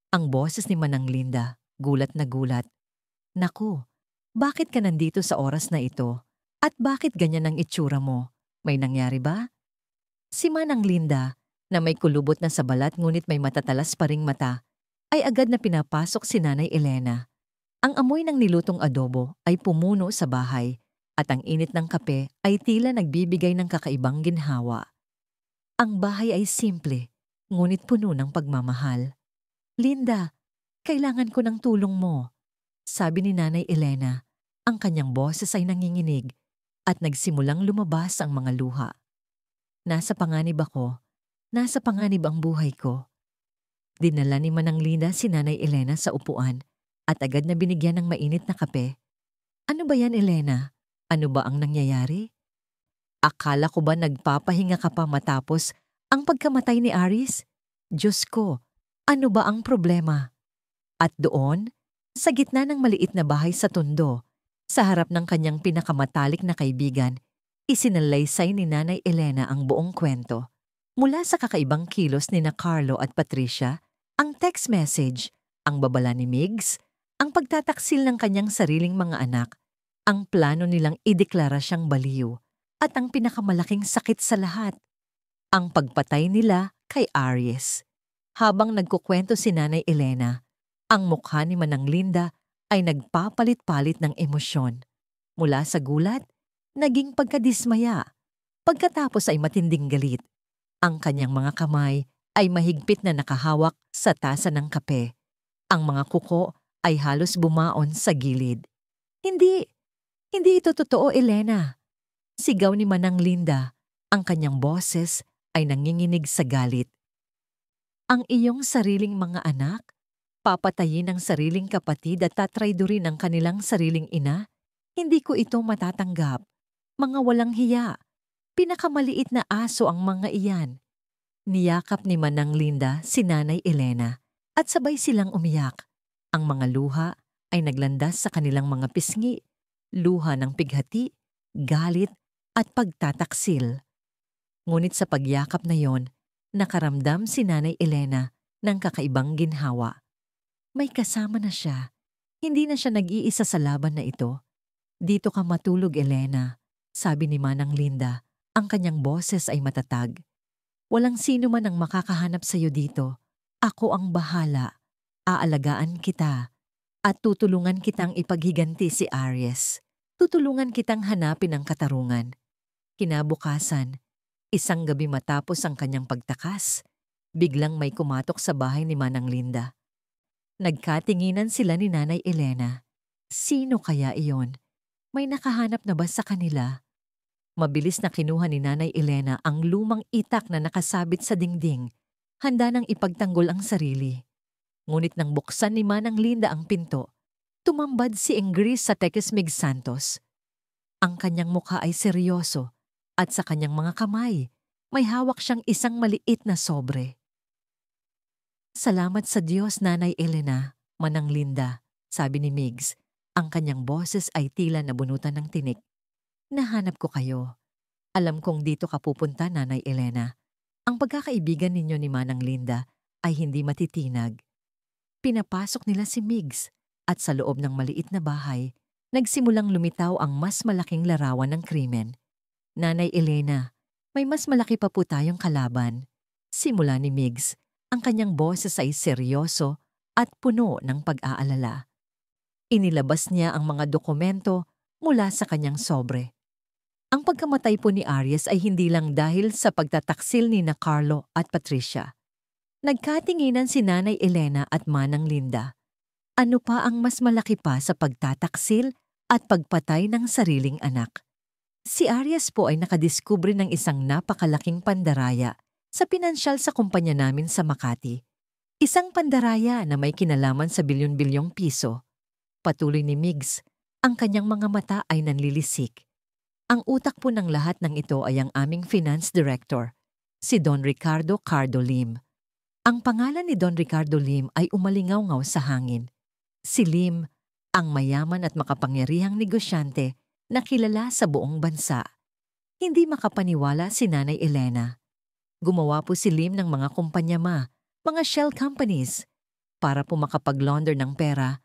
ang boses ni Manang Linda, gulat na gulat. Naku, bakit ka nandito sa oras na ito? At bakit ganyan ang itsura mo? May nangyari ba? Si Manang Linda, na may kulubot na sa balat ngunit may matatalas pa ring mata, ay agad na pinapasok si Nanay Elena. Ang amoy ng nilutong adobo ay pumuno sa bahay at ang init ng kape ay tila nagbibigay ng kakaibang ginhawa. Ang bahay ay simple, ngunit puno ng pagmamahal. Linda, kailangan ko ng tulong mo, sabi ni Nanay Elena. Ang kanyang boses ay nanginginig at nagsimulang lumabas ang mga luha. Nasa panganib ako. Nasa panganib ang buhay ko. Dinala ni Manang Linda si Nanay Elena sa upuan at agad na binigyan ng mainit na kape. Ano ba yan, Elena? Ano ba ang nangyayari? Akala ko ba nagpapahinga ka pa matapos ang pagkamatay ni Aris? Diyos ko, ano ba ang problema? At doon, sa gitna ng maliit na bahay sa Tondo, sa harap ng kanyang pinakamatalik na kaibigan, isinalaysay ni Nanay Elena ang buong kwento. Mula sa kakaibang kilos ni na Carlo at Patricia, ang text message, ang babala ni Migs, ang pagtataksil ng kanyang sariling mga anak, ang plano nilang ideklara siyang baliw, at ang pinakamalaking sakit sa lahat, ang pagpatay nila kay Aries. Habang nagkukwento si Nanay Elena, ang mukha ni Manang Linda ay nagpapalit-palit ng emosyon. Mula sa gulat, naging pagkadismaya. Pagkatapos ay matinding galit. Ang kanyang mga kamay ay mahigpit na nakahawak sa tasa ng kape. Ang mga kuko ay halos bumaon sa gilid. Hindi ito totoo, Elena. Sigaw ni Manang Linda. Ang kanyang boses ay nanginginig sa galit. Ang iyong sariling mga anak? Papatayin ang sariling kapatid at tatraydurin ang kanilang sariling ina? Hindi ko ito matatanggap. Mga walang hiya. Pinakamaliit na aso ang mga iyan. Niyakap ni Manang Linda si Nanay Elena at sabay silang umiyak. Ang mga luha ay naglandas sa kanilang mga pisngi, luha ng pighati, galit at pagtataksil. Ngunit sa pagyakap na yon, nakaramdam si Nanay Elena ng kakaibang ginhawa. May kasama na siya. Hindi na siya nag-iisa sa laban na ito. Dito ka matulog, Elena, sabi ni Manang Linda. Ang kanyang boses ay matatag. Walang sino man ang makakahanap sa iyo dito. Ako ang bahala. Aalagaan kita. At tutulungan kitang ipaghiganti si Aries. Tutulungan kitang hanapin ang katarungan. Kinabukasan, isang gabi matapos ang kanyang pagtakas, biglang may kumatok sa bahay ni Manang Linda. Nagkatinginan sila ni Nanay Elena. Sino kaya iyon? May nakahanap na ba sa kanila? Mabilis na kinuha ni Nanay Elena ang lumang itak na nakasabit sa dingding, handa nang ipagtanggol ang sarili. Ngunit nang buksan ni Manang Linda ang pinto, tumambad si Ingrid sa Tequesmig Santos. Ang kanyang mukha ay seryoso at sa kanyang mga kamay, may hawak siyang isang maliit na sobre. Salamat sa Diyos, Nanay Elena, Manang Linda, sabi ni Migs. Ang kanyang boses ay tila nabunutan ng tinik. Nahanap ko kayo. Alam kong dito ka pupunta, Nanay Elena. Ang pagkakaibigan ninyo ni Manang Linda ay hindi matitinag. Pinapasok nila si Migs at sa loob ng maliit na bahay, nagsimulang lumitaw ang mas malaking larawan ng krimen. Nanay Elena, may mas malaki pa po tayong kalaban. Simula ni Migs, ang kanyang boses ay seryoso at puno ng pag-aalala. Inilabas niya ang mga dokumento mula sa kanyang sobre. Ang pagkamatay po ni Arias ay hindi lang dahil sa pagtataksil ni na Carlo at Patricia. Nagkatinginan si Nanay Elena at Manang Linda. Ano pa ang mas malaki pa sa pagtataksil at pagpatay ng sariling anak? Si Arias po ay nakadiskubre ng isang napakalaking pandaraya sa pinansyal sa kumpanya namin sa Makati. Isang pandaraya na may kinalaman sa bilyon-bilyong piso. Patuloy ni Migs, ang kanyang mga mata ay nanlilisik. Ang utak po ng lahat ng ito ay ang aming finance director, si Don Ricardo Cardo Lim. Ang pangalan ni Don Ricardo Lim ay umalingaw-ngaw sa hangin. Si Lim, ang mayaman at makapangyarihang negosyante na kilala sa buong bansa. Hindi makapaniwala si Nanay Elena. Gumawa po si Lim ng mga kumpanya mga shell companies, para po makapag-launder ng pera,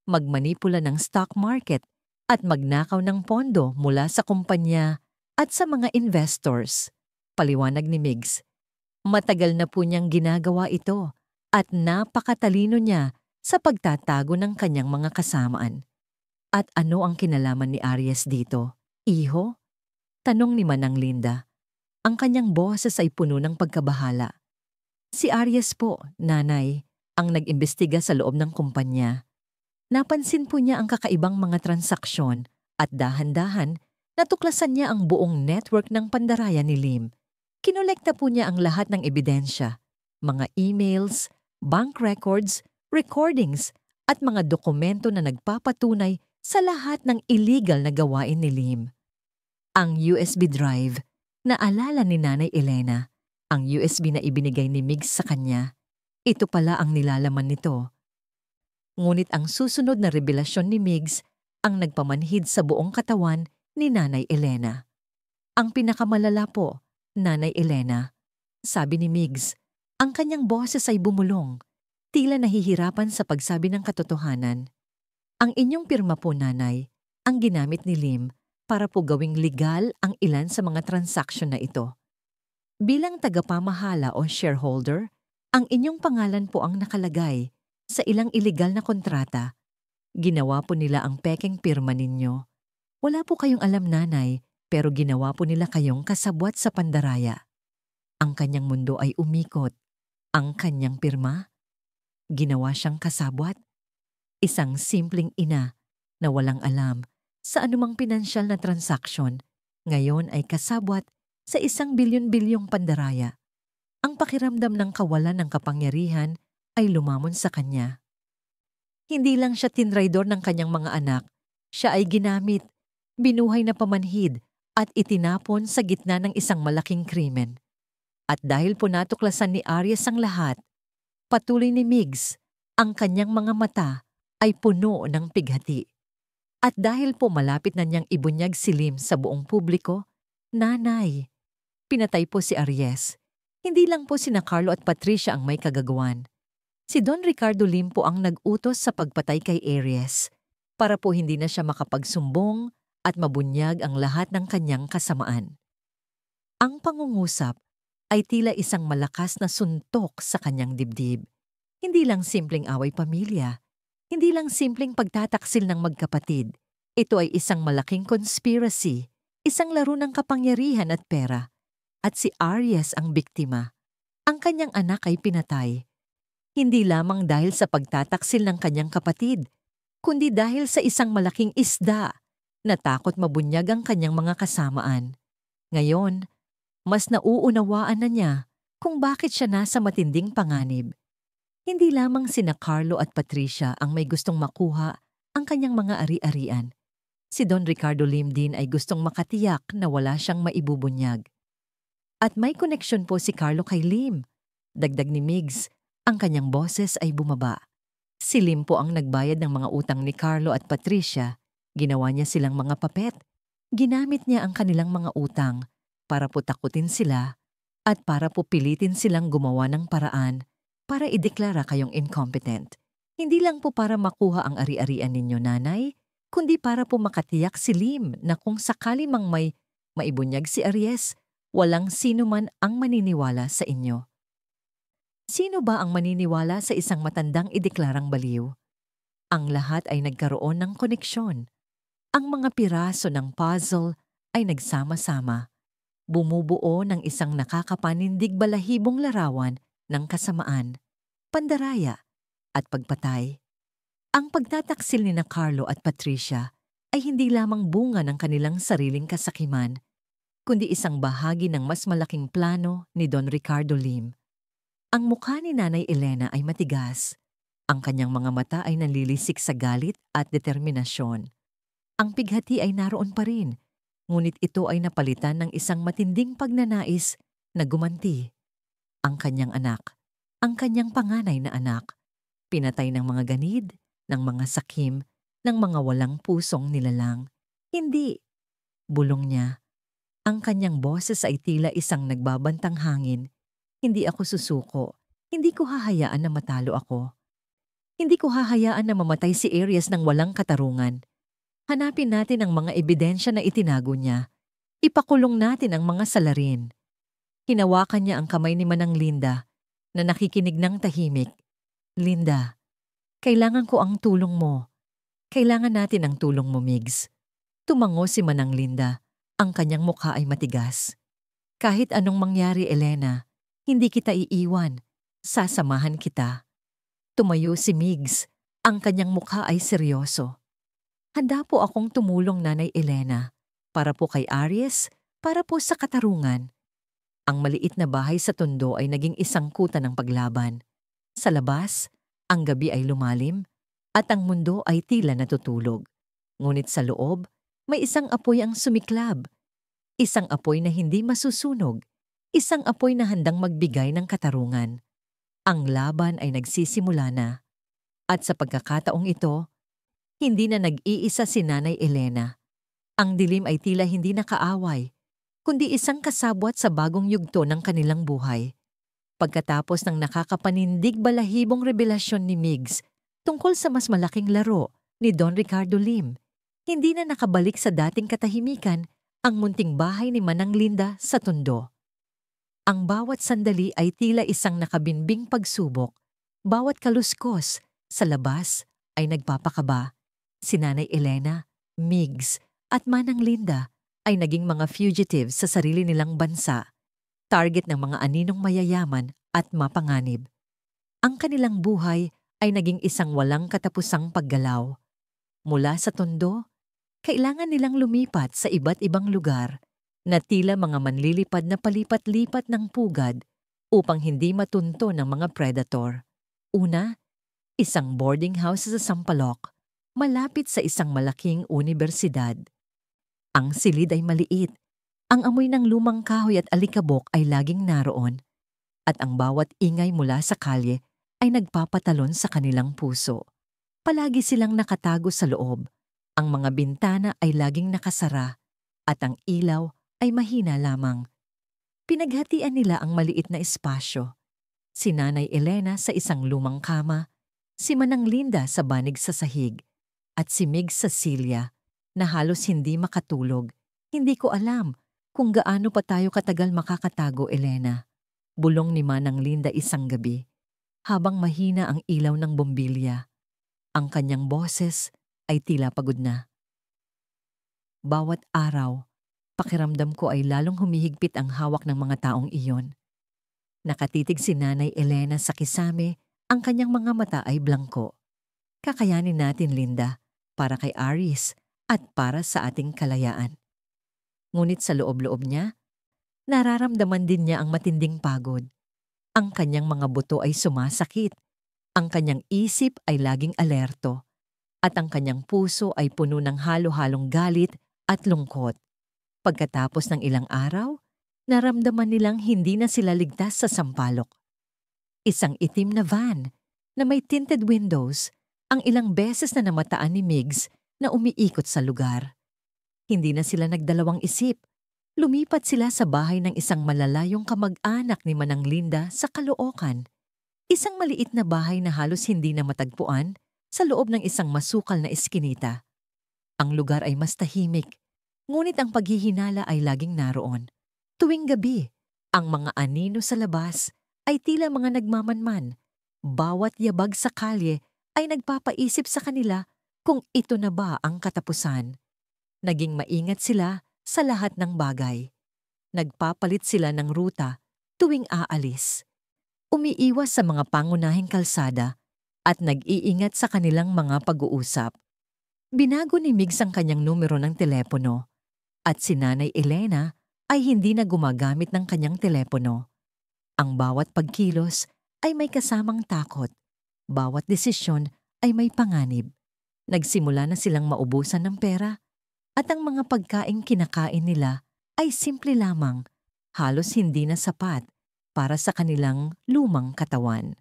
magmanipula ng stock market, at magnakaw ng pondo mula sa kumpanya at sa mga investors. Paliwanag ni Migs, matagal na po niyang ginagawa ito at napakatalino niya sa pagtatago ng kanyang mga kasamaan. At ano ang kinalaman ni Arias dito? Iho? Tanong ni Manang Linda. Ang kanyang boses ay puno ng pagkabahala. Si Arias po, nanay, ang nag-imbestiga sa loob ng kumpanya. Napansin po niya ang kakaibang mga transaksyon at dahan-dahan natuklasan niya ang buong network ng pandaraya ni Lim. Kinolekta po niya ang lahat ng ebidensya, mga emails, bank records, recordings at mga dokumento na nagpapatunay sa lahat ng illegal na gawain ni Lim. Ang USB drive, naalala ni Nanay Elena, ang USB na ibinigay ni Migs sa kanya. Ito pala ang nilalaman nito. Ngunit ang susunod na revelasyon ni Migs ang nagpamanhid sa buong katawan ni Nanay Elena. Ang pinakamalala po, Nanay Elena, sabi ni Migs, ang kanyang boses ay bumulong, tila nahihirapan sa pagsabi ng katotohanan. Ang inyong pirma po, Nanay, ang ginamit ni Lim para po gawing legal ang ilan sa mga transaksyon na ito. Bilang tagapamahala o shareholder, ang inyong pangalan po ang nakalagay sa ilang ilegal na kontrata. Ginawa po nila ang pekeng pirma ninyo. Wala po kayong alam, Nanay, pero ginawa po nila kayong kasabwat sa pandaraya. Ang kanyang mundo ay umikot. Ang kanyang pirma, ginawa siyang kasabwat. Isang simpleng ina na walang alam sa anumang pinansyal na transaksyon, ngayon ay kasabwat sa isang bilyon-bilyong pandaraya. Ang pakiramdam ng kawalan ng kapangyarihan ay lumamon sa kanya. Hindi lang siya tinraidor ng kanyang mga anak, siya ay ginamit, binuhay na pamanhid at itinapon sa gitna ng isang malaking krimen. At dahil po natuklasan ni Arias ang lahat, patuloy ni Migs, ang kanyang mga mata ay puno ng pighati. At dahil po malapit na niyang ibunyag si Lim sa buong publiko, Nanay, pinatay po si Arias. Hindi lang po sina Carlo at Patricia ang may kagagawan. Si Don Ricardo Lim po ang nag-utos sa pagpatay kay Arias para po hindi na siya makapagsumbong at mabunyag ang lahat ng kanyang kasamaan. Ang pangungusap ay tila isang malakas na suntok sa kanyang dibdib. Hindi lang simpleng away pamilya, hindi lang simpleng pagtataksil ng magkapatid. Ito ay isang malaking conspiracy, isang laro ng kapangyarihan at pera. At si Arias ang biktima. Ang kanyang anak ay pinatay. Hindi lamang dahil sa pagtataksil ng kanyang kapatid, kundi dahil sa isang malaking isda na takot mabunyag ang kanyang mga kasamaan. Ngayon, mas nauunawaan na niya kung bakit siya nasa matinding panganib. Hindi lamang sina Carlo at Patricia ang may gustong makuha ang kanyang mga ari-arian. Si Don Ricardo Lim din ay gustong makatiyak na wala siyang maibubunyag. At may koneksyon po si Carlo kay Lim. Dagdag ni Migs, ang kanyang boses ay bumaba. Si Lim po ang nagbayad ng mga utang ni Carlo at Patricia. Ginawa niya silang mga papet. Ginamit niya ang kanilang mga utang para po takutin sila at para po pilitin silang gumawa ng paraan para ideklara kayong incompetent. Hindi lang po para makuha ang ari-arian ninyo, nanay, kundi para po makatiyak si Lim na kung sakali mang may maibunyag si Aries, walang sino man ang maniniwala sa inyo. Sino ba ang maniniwala sa isang matandang ideklarang baliw? Ang lahat ay nagkaroon ng koneksyon. Ang mga piraso ng puzzle ay nagsama-sama, bumubuo ng isang nakakapanindig balahibong larawan ng kasamaan, pandaraya, at pagpatay. Ang pagtataksil ni na Carlo at Patricia ay hindi lamang bunga ng kanilang sariling kasakiman, kundi isang bahagi ng mas malaking plano ni Don Ricardo Lim. Ang mukha ni Nanay Elena ay matigas. Ang kanyang mga mata ay nanlilisik sa galit at determinasyon. Ang pighati ay naroon pa rin, ngunit ito ay napalitan ng isang matinding pagnanais na gumanti. Ang kanyang anak, ang kanyang panganay na anak, pinatay ng mga ganid, ng mga sakim, ng mga walang pusong nilalang. Hindi, bulong niya. Ang kanyang boses ay tila isang nagbabantang hangin. Hindi ako susuko. Hindi ko hahayaan na matalo ako. Hindi ko hahayaan na mamatay si Aries ng walang katarungan. Hanapin natin ang mga ebidensya na itinago niya. Ipakulong natin ang mga salarin. Hinawakan niya ang kamay ni Manang Linda na nakikinig ng tahimik. Linda, kailangan ko ang tulong mo. Kailangan natin ang tulong mo, Migs. Tumango si Manang Linda. Ang kanyang mukha ay matigas. Kahit anong mangyari, Elena, hindi kita iiwan. Sasamahan kita. Tumayo si Migs. Ang kanyang mukha ay seryoso. Handa po akong tumulong, Nanay Elena. Para po kay Aries, para po sa katarungan. Ang maliit na bahay sa Tondo ay naging isang kuta ng paglaban. Sa labas, ang gabi ay lumalim at ang mundo ay tila natutulog. Ngunit sa loob, may isang apoy ang sumiklab. Isang apoy na hindi masusunog. Isang apoy na handang magbigay ng katarungan. Ang laban ay nagsisimula na. At sa pagkakataong ito, hindi na nag-iisa si Nanay Elena. Ang dilim ay tila hindi nakaaway, kundi isang kasabwat sa bagong yugto ng kanilang buhay. Pagkatapos ng nakakapanindig balahibong revelasyon ni Migs tungkol sa mas malaking laro ni Don Ricardo Lim, hindi na nakabalik sa dating katahimikan ang munting bahay ni Manang Linda sa Tondo. Ang bawat sandali ay tila isang nakabinbing pagsubok. Bawat kaluskos sa labas ay nagpapakaba. Si Nanay Elena, Migs at Manang Linda ay naging mga fugitives sa sarili nilang bansa, target ng mga aninong mayayaman at mapanganib. Ang kanilang buhay ay naging isang walang katapusang paggalaw. Mula sa Tondo, kailangan nilang lumipat sa iba't ibang lugar na tila mga manlilipad na palipat-lipat ng pugad upang hindi matunto ng mga predator. Una, isang boarding house sa Sampaloc, malapit sa isang malaking universidad. Ang silid ay maliit, ang amoy ng lumang kahoy at alikabok ay laging naroon, at ang bawat ingay mula sa kalye ay nagpapatalon sa kanilang puso. Palagi silang nakatago sa loob, ang mga bintana ay laging nakasara, at ang ilaw ay mahina lamang. Pinaghatian nila ang maliit na espasyo. Si Nanay Elena sa isang lumang kama, si Manang Linda sa banig sa sahig, at si Migs sa silya na halos hindi makatulog. Hindi ko alam kung gaano pa tayo katagal makakatago, Elena. Bulong ni Manang Linda isang gabi, habang mahina ang ilaw ng bombilya. Ang kanyang boses ay tila pagod na. Bawat araw, pakiramdam ko ay lalong humihigpit ang hawak ng mga taong iyon. Nakatitig si Nanay Elena sa kisame, ang kanyang mga mata ay blangko. Kakayanin natin, Linda, para kay Aries at para sa ating kalayaan. Ngunit sa loob-loob niya, nararamdaman din niya ang matinding pagod. Ang kanyang mga buto ay sumasakit, ang kanyang isip ay laging alerto, at ang kanyang puso ay puno ng halo-halong galit at lungkot. Pagkatapos ng ilang araw, naramdaman nilang hindi na sila ligtas sa Sampaloc. Isang itim na van na may tinted windows ang ilang beses na namataan ni Migs na umiikot sa lugar. Hindi na sila nagdalawang isip. Lumipat sila sa bahay ng isang malalayong kamag-anak ni Manang Linda sa Caloocan. Isang maliit na bahay na halos hindi na matagpuan sa loob ng isang masukal na eskinita. Ang lugar ay mas tahimik, ngunit ang paghihinala ay laging naroon. Tuwing gabi, ang mga anino sa labas ay tila mga nagmamanman. Bawat yabag sa kalye ay nagpapaisip sa kanila kung ito na ba ang katapusan. Naging maingat sila sa lahat ng bagay. Nagpapalit sila ng ruta tuwing aalis. Umiiwas sa mga pangunahing kalsada at nag-iingat sa kanilang mga pag-uusap. Binago ni Migs ang kanyang numero ng telepono at si Nanay Elena ay hindi na gumagamit ng kanyang telepono. Ang bawat pagkilos ay may kasamang takot. Bawat desisyon ay may panganib. Nagsimula na silang maubusan ng pera at ang mga pagkaing kinakain nila ay simple lamang, halos hindi na sapat para sa kanilang lumang katawan.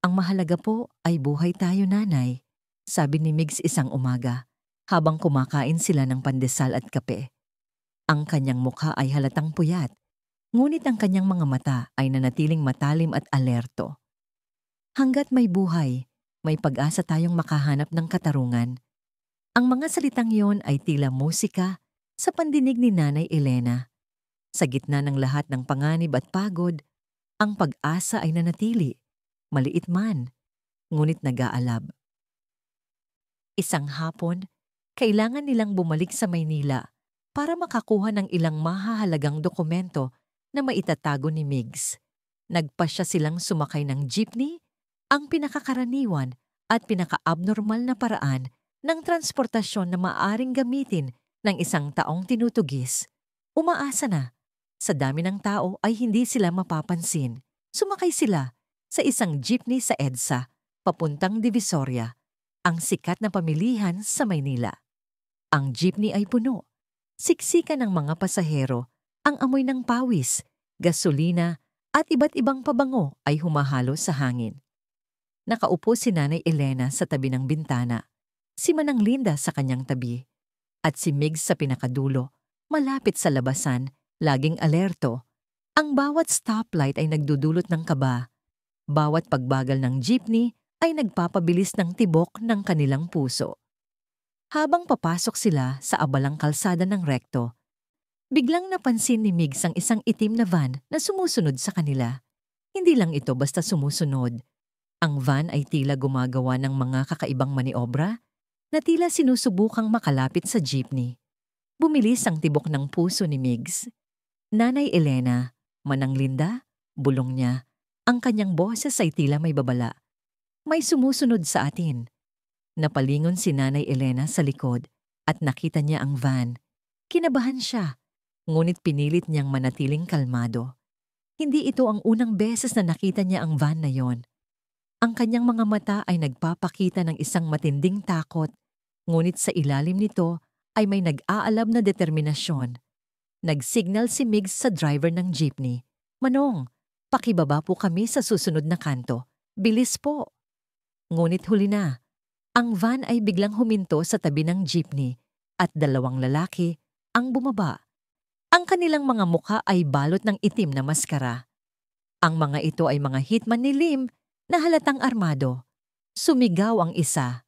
Ang mahalaga po ay buhay tayo, Nanay, sabi ni Migs isang umaga habang kumakain sila ng pandesal at kape. Ang kanyang mukha ay halatang puyat, ngunit ang kanyang mga mata ay nanatiling matalim at alerto. Hanggat may buhay, may pag-asa tayong makahanap ng katarungan. Ang mga salitang yon ay tila musika sa pandinig ni Nanay Elena. Sa gitna ng lahat ng panganib at pagod, ang pag-asa ay nanatili, maliit man, ngunit nag-aalab. Isang hapon, kailangan nilang bumalik sa Maynila para makakuha ng ilang mahahalagang dokumento na maitatago ni Migs. Nagpasya silang sumakay ng jeepney, ang pinakakaraniwan at pinaka-abnormal na paraan ng transportasyon na maaring gamitin ng isang taong tinutugis. Umaasa na. Sa dami ng tao ay hindi sila mapapansin. Sumakay sila sa isang jeepney sa EDSA, papuntang Divisoria, ang sikat na pamilihan sa Maynila. Ang jeepney ay puno. Siksikan ng mga pasahero, ang amoy ng pawis, gasolina at iba't ibang pabango ay humahalo sa hangin. Nakaupo si Nanay Elena sa tabi ng bintana, si Manang Linda sa kanyang tabi, at si Migs sa pinakadulo, malapit sa labasan, laging alerto. Ang bawat stoplight ay nagdudulot ng kaba. Bawat pagbagal ng jeepney ay nagpapabilis ng tibok ng kanilang puso. Habang papasok sila sa abalang kalsada ng rekto, biglang napansin ni Migs ang isang itim na van na sumusunod sa kanila. Hindi lang ito basta sumusunod. Ang van ay tila gumagawa ng mga kakaibang maniobra na tila sinusubukang makalapit sa jeepney. Bumilis ang tibok ng puso ni Migs. Nanay Elena, Manang Linda, bulong niya. Ang kanyang boses ay tila may babala. May sumusunod sa atin. Napalingon si Nanay Elena sa likod at nakita niya ang van. Kinabahan siya, ngunit pinilit niyang manatiling kalmado. Hindi ito ang unang beses na nakita niya ang van na yon. Ang kanyang mga mata ay nagpapakita ng isang matinding takot, ngunit sa ilalim nito ay may nag-aalab na determinasyon. Nagsignal si Migs sa driver ng jeepney. Manong, pakibaba po kami sa susunod na kanto. Bilis po. Ngunit huli na. Ang van ay biglang huminto sa tabi ng jeepney at dalawang lalaki ang bumaba. Ang kanilang mga mukha ay balot ng itim na maskara. Ang mga ito ay mga hitman ni Lim na halatang armado. Sumigaw ang isa.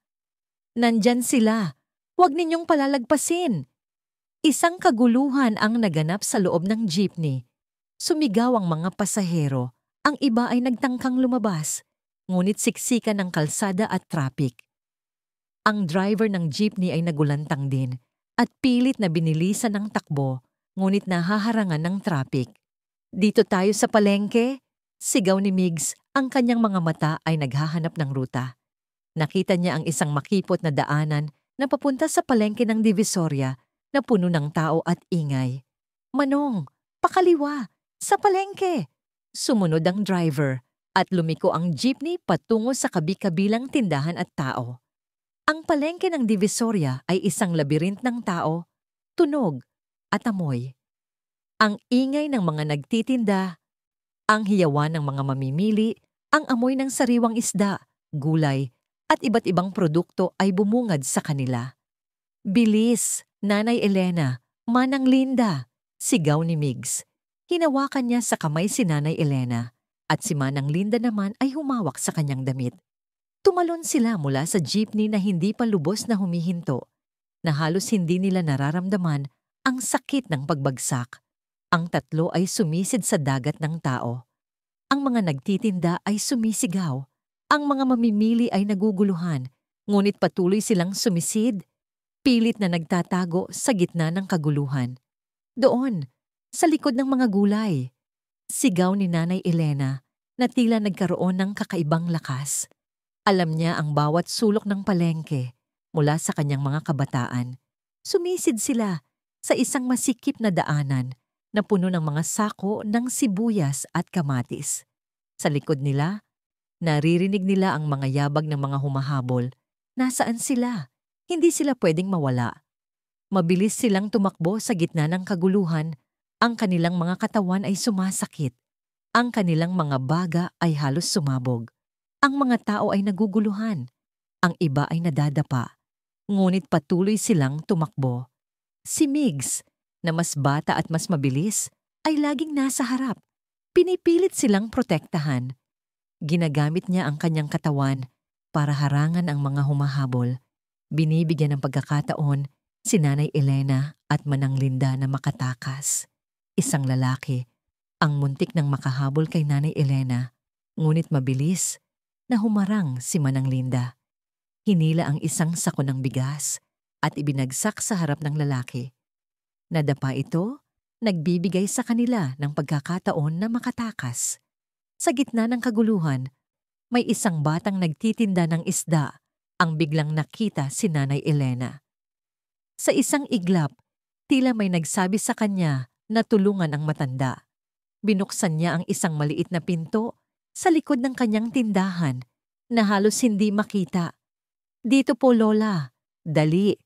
Nandyan sila. Huwag ninyong palalagpasin. Isang kaguluhan ang naganap sa loob ng jeepney. Sumigaw ang mga pasahero. Ang iba ay nagtangkang lumabas, ngunit siksikan ng kalsada at traffic. Ang driver ng jeepney ay nagulantang din at pilit na binilisan ng takbo, ngunit nahaharangan ng traffic. Dito tayo sa palengke? Sigaw ni Migs, ang kanyang mga mata ay naghahanap ng ruta. Nakita niya ang isang makipot na daanan na papunta sa palengke ng Divisoria na puno ng tao at ingay. Manong, pakaliwa, sa palengke! Sumunod ang driver at lumiko ang jeepney patungo sa kabi-kabilang tindahan at tao. Ang palengke ng Divisoria ay isang labirint ng tao, tunog at amoy. Ang ingay ng mga nagtitinda, ang hiyawan ng mga mamimili, ang amoy ng sariwang isda, gulay at iba't ibang produkto ay bumungad sa kanila. Bilis! Nanay Elena, Manang Linda, sigaw ni Migs. Hinawakan niya sa kamay si Nanay Elena. at si Manang Linda naman ay humawak sa kanyang damit. Tumalon sila mula sa jeepney na hindi pa lubos na humihinto, na halos hindi nila nararamdaman ang sakit ng pagbagsak. Ang tatlo ay sumisid sa dagat ng tao. Ang mga nagtitinda ay sumisigaw. Ang mga mamimili ay naguguluhan, ngunit patuloy silang sumisid, pilit na nagtatago sa gitna ng kaguluhan. Doon, sa likod ng mga gulay, sigaw ni Nanay Elena na tila nagkaroon ng kakaibang lakas. Alam niya ang bawat sulok ng palengke mula sa kanyang mga kabataan. Sumisid sila sa isang masikip na daanan na puno ng mga sako ng sibuyas at kamatis. Sa likod nila, naririnig nila ang mga yabag ng mga humahabol. Nasaan sila? Hindi sila pwedeng mawala. Mabilis silang tumakbo sa gitna ng kaguluhan. Ang kanilang mga katawan ay sumasakit. Ang kanilang mga baga ay halos sumabog. Ang mga tao ay naguguluhan. Ang iba ay nadadapa. Ngunit patuloy silang tumakbo. Si Migs, na mas bata at mas mabilis, ay laging nasa harap. Pinipilit silang protektahan. Ginagamit niya ang kanyang katawan para harangan ang mga humahabol. Binibigyan ng pagkakataon si Nanay Elena at Manang Linda na makatakas. Isang lalaki ang muntik ng makahabol kay Nanay Elena, ngunit mabilis na humarang si Manang Linda. Hinila ang isang sako ng bigas at ibinagsak sa harap ng lalaki. Nadapa ito, nagbibigay sa kanila ng pagkakataon na makatakas. Sa gitna ng kaguluhan, may isang batang nagtitinda ng isda ang biglang nakita si Nanay Elena. Sa isang iglap, tila may nagsabi sa kanya na tulungan ang matanda. Binuksan niya ang isang maliit na pinto sa likod ng kanyang tindahan na halos hindi makita. "Dito po, Lola. Dali."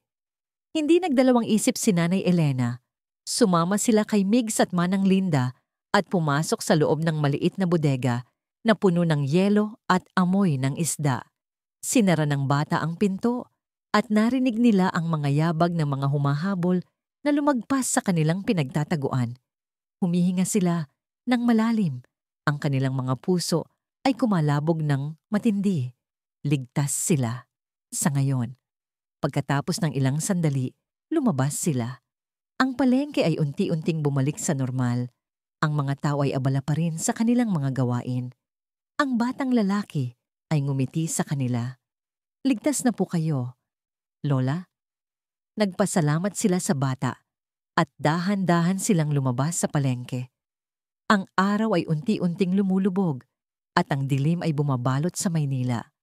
Hindi nagdalawang isip si Nanay Elena. Sumama sila kay Migs at Manang Linda at pumasok sa loob ng maliit na bodega na puno ng yelo at amoy ng isda. Sinara ng bata ang pinto at narinig nila ang mga yabag ng mga humahabol na lumagpas sa kanilang pinagtataguan. Humihinga sila ng malalim. Ang kanilang mga puso ay kumalabog ng matindi. Ligtas sila. Sa ngayon, pagkatapos ng ilang sandali, lumabas sila. Ang palengke ay unti-unting bumalik sa normal. Ang mga tao ay abala pa rin sa kanilang mga gawain. Ang batang lalaki ay ngumiti sa kanila. "Ligtas na po kayo, Lola." Nagpasalamat sila sa bata at dahan-dahan silang lumabas sa palengke. Ang araw ay unti-unting lumulubog at ang dilim ay bumabalot sa Maynila.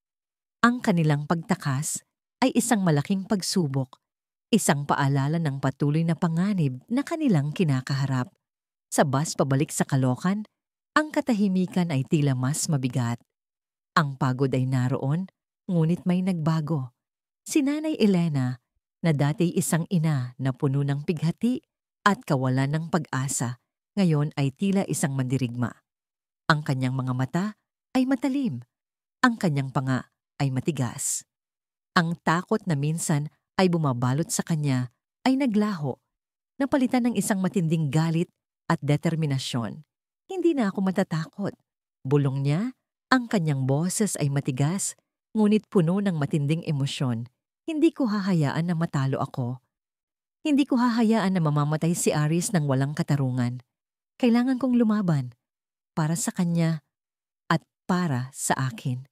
Ang kanilang pagtakas ay isang malaking pagsubok, isang paalala ng patuloy na panganib na kanilang kinakaharap. Sa bus pabalik sa Caloocan, ang katahimikan ay tila mas mabigat. Ang pagod ay naroon, ngunit may nagbago. Si Nanay Elena, na dati isang ina na puno ng pighati at kawalan ng pag-asa, ngayon ay tila isang mandirigma. Ang kanyang mga mata ay matalim. Ang kanyang panga ay matigas. Ang takot na minsan ay bumabalot sa kanya ay naglaho, napalitan ng isang matinding galit at determinasyon. "Hindi na ako matatakot." Bulong niya, ang kanyang boses ay matigas, ngunit puno ng matinding emosyon. "Hindi ko hahayaan na matalo ako. Hindi ko hahayaan na mamamatay si Aris ng walang katarungan. Kailangan kong lumaban para sa kanya at para sa akin."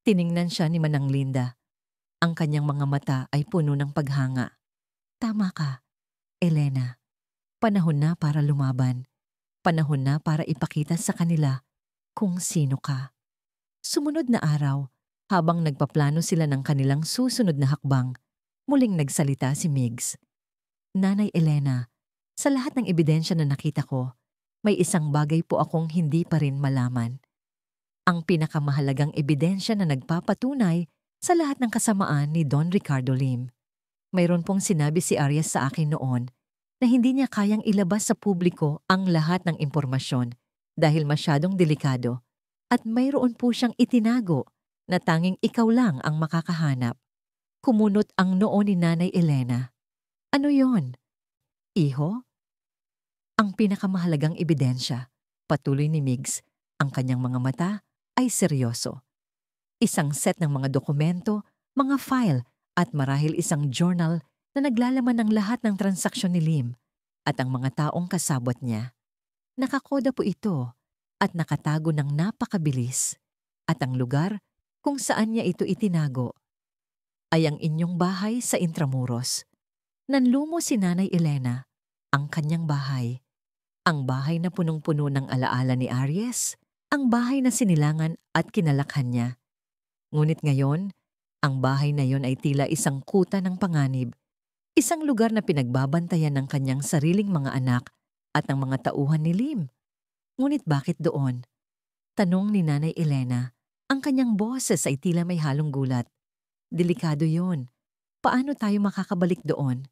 Tiningnan siya ni Manang Linda. Ang kanyang mga mata ay puno ng paghanga. "Tama ka, Elena. Panahon na para lumaban. Panahon na para ipakita sa kanila kung sino ka." Sumunod na araw, habang nagpaplano sila ng kanilang susunod na hakbang, muling nagsalita si Migs. "Nanay Elena, sa lahat ng ebidensya na nakita ko, may isang bagay po akong hindi pa rin malaman. Ang pinakamahalagang ebidensya na nagpapatunay sa lahat ng kasamaan ni Don Ricardo Lim. Mayroon pong sinabi si Arias sa akin noon na hindi niya kayang ilabas sa publiko ang lahat ng impormasyon dahil masyadong delikado, at mayroon po siyang itinago na tanging ikaw lang ang makakahanap." Kumunot ang noo ni Nanay Elena. "Ano yon, Iho?" "Ang pinakamahalagang ebidensya," patuloy ni Migs, Ang kanyang mga mata ay seryoso. Isang set ng mga dokumento, mga file, at marahil isang journal na naglalaman ng lahat ng transaksyon ni Lim at ang mga taong kasabwat niya. Nakakoda po ito at nakatago ng napakabilis. At ang lugar kung saan niya ito itinago ay ang inyong bahay sa Intramuros. Nanlumo si Nanay Elena, ang kanyang bahay. Ang bahay na punong-puno ng alaala ni Aries, ang bahay na sinilangan at kinalakhan niya. Ngunit ngayon, ang bahay na yon ay tila isang kuta ng panganib, isang lugar na pinagbabantayan ng kanyang sariling mga anak at ng mga tauhan ni Lim. Ngunit bakit doon? Tanong ni Nanay Elena. Ang kanyang boses ay tila may halong gulat. Delikado yon. Paano tayo makakabalik doon?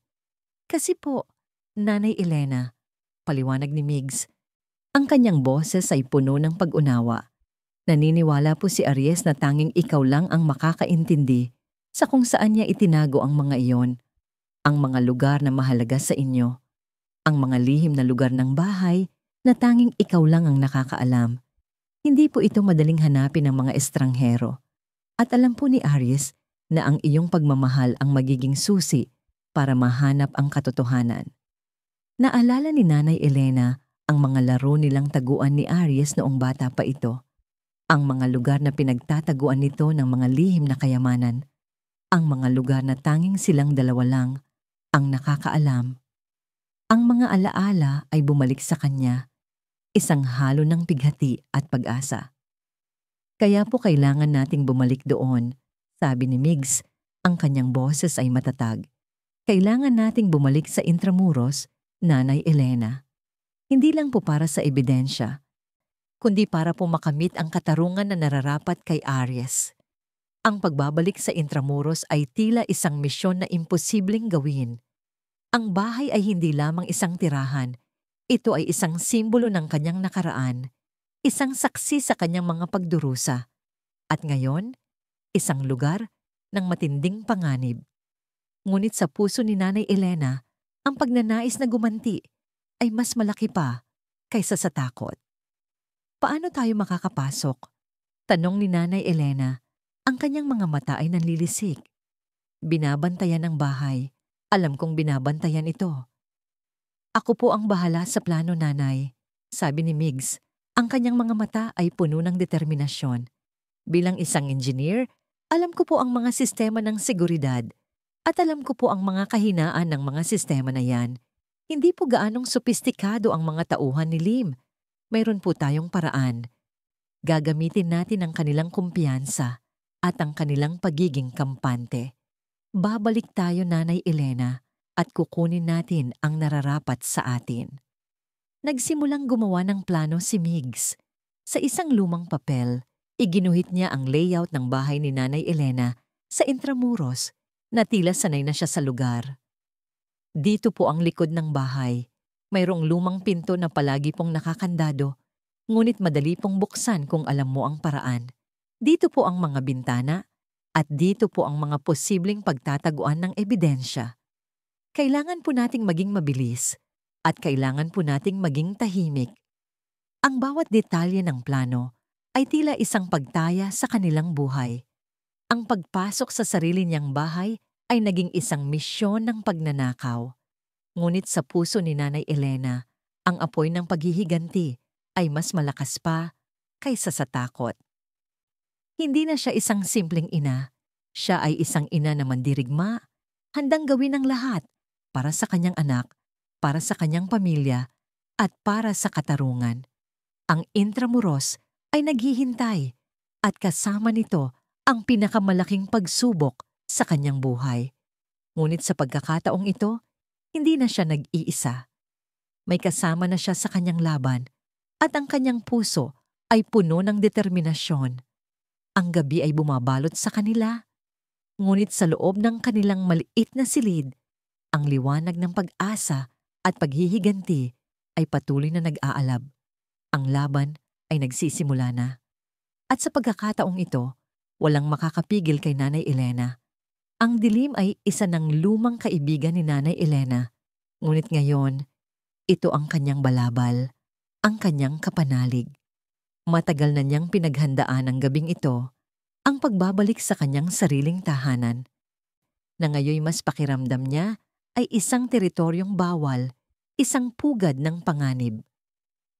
Kasi po, Nanay Elena, paliwanag ni Migs, ang kanyang boses ay puno ng pag-unawa. Naniniwala po si Aries na tanging ikaw lang ang makakaintindi sa kung saan niya itinago ang mga iyon, ang mga lugar na mahalaga sa inyo, ang mga lihim na lugar ng bahay na tanging ikaw lang ang nakakaalam. Hindi po ito madaling hanapin ng mga estranghero. At alam po ni Aries na ang iyong pagmamahal ang magiging susi para mahanap ang katotohanan. Naalala ni Nanay Elena ang mga laro nilang taguan ni Aries noong bata pa ito. Ang mga lugar na pinagtataguan nito ng mga lihim na kayamanan. Ang mga lugar na tanging silang dalawa lang ang nakakaalam. Ang mga alaala ay bumalik sa kanya, isang halo ng pighati at pag-asa. Kaya po kailangan nating bumalik doon, sabi ni Migs, ang kanyang boses ay matatag. Kailangan nating bumalik sa Intramuros, Nanay Elena. Hindi lang po para sa ebidensya, kundi para po makamit ang katarungan na nararapat kay Aries. Ang pagbabalik sa Intramuros ay tila isang misyon na imposibleng gawin. Ang bahay ay hindi lamang isang tirahan. Ito ay isang simbolo ng kanyang nakaraan, isang saksi sa kanyang mga pagdurusa. At ngayon, isang lugar ng matinding panganib. Ngunit sa puso ni Nanay Elena, ang pagnanais na gumanti ay mas malaki pa kaysa sa takot. Paano tayo makakapasok? Tanong ni Nanay Elena. Ang kanyang mga mata ay nanlilisik. Binabantayan ng bahay. Alam kong binabantayan ito. Ako po ang bahala sa plano, Nanay, sabi ni Migs. Ang kanyang mga mata ay puno ng determinasyon. Bilang isang engineer, alam ko po ang mga sistema ng seguridad at alam ko po ang mga kahinaan ng mga sistema na yan. Hindi po gaanong sopistikado ang mga tauhan ni Lim. Mayroon po tayong paraan. Gagamitin natin ang kanilang kumpiyansa at ang kanilang pagiging kampante. Babalik tayo, Nanay Elena, at kukunin natin ang nararapat sa atin. Nagsimulang gumawa ng plano si Migs. Sa isang lumang papel, iginuhit niya ang layout ng bahay ni Nanay Elena sa Intramuros na tila sanay na siya sa lugar. Dito po ang likod ng bahay. Mayroong lumang pinto na palagi pong nakakandado, ngunit madali pong buksan kung alam mo ang paraan. Dito po ang mga bintana at dito po ang mga posibleng pagtataguan ng ebidensya. Kailangan po nating maging mabilis at kailangan po nating maging tahimik. Ang bawat detalye ng plano ay tila isang pagtaya sa kanilang buhay. Ang pagpasok sa sarili niyang bahay ay naging isang misyon ng pagnanakaw. Ngunit sa puso ni Nanay Elena, ang apoy ng paghihiganti ay mas malakas pa kaysa sa takot. Hindi na siya isang simpleng ina. Siya ay isang ina na mandirigma, handang gawin ang lahat para sa kanyang anak, para sa kanyang pamilya, at para sa katarungan. Ang Intramuros ay naghihintay at kasama nito ang pinakamalaking pagsubok sa kanyang buhay. Ngunit sa pagkakataong ito, hindi na siya nag-iisa. May kasama na siya sa kanyang laban at ang kanyang puso ay puno ng determinasyon. Ang gabi ay bumabalot sa kanila, ngunit sa loob ng kanilang maliit na silid, ang liwanag ng pag-asa at paghihiganti ay patuloy na nag-aalab. Ang laban ay nagsisimula na. At sa pagkakataong ito, walang makakapigil kay Nanay Elena. Ang dilim ay isa ng lumang kaibigan ni Nanay Elena. Ngunit ngayon, ito ang kanyang balabal, ang kanyang kapanalig. Matagal na niyang pinaghandaan ang gabing ito, ang pagbabalik sa kanyang sariling tahanan, na ngayoy mas pakiramdam niya ay isang teritoryong bawal, isang pugad ng panganib.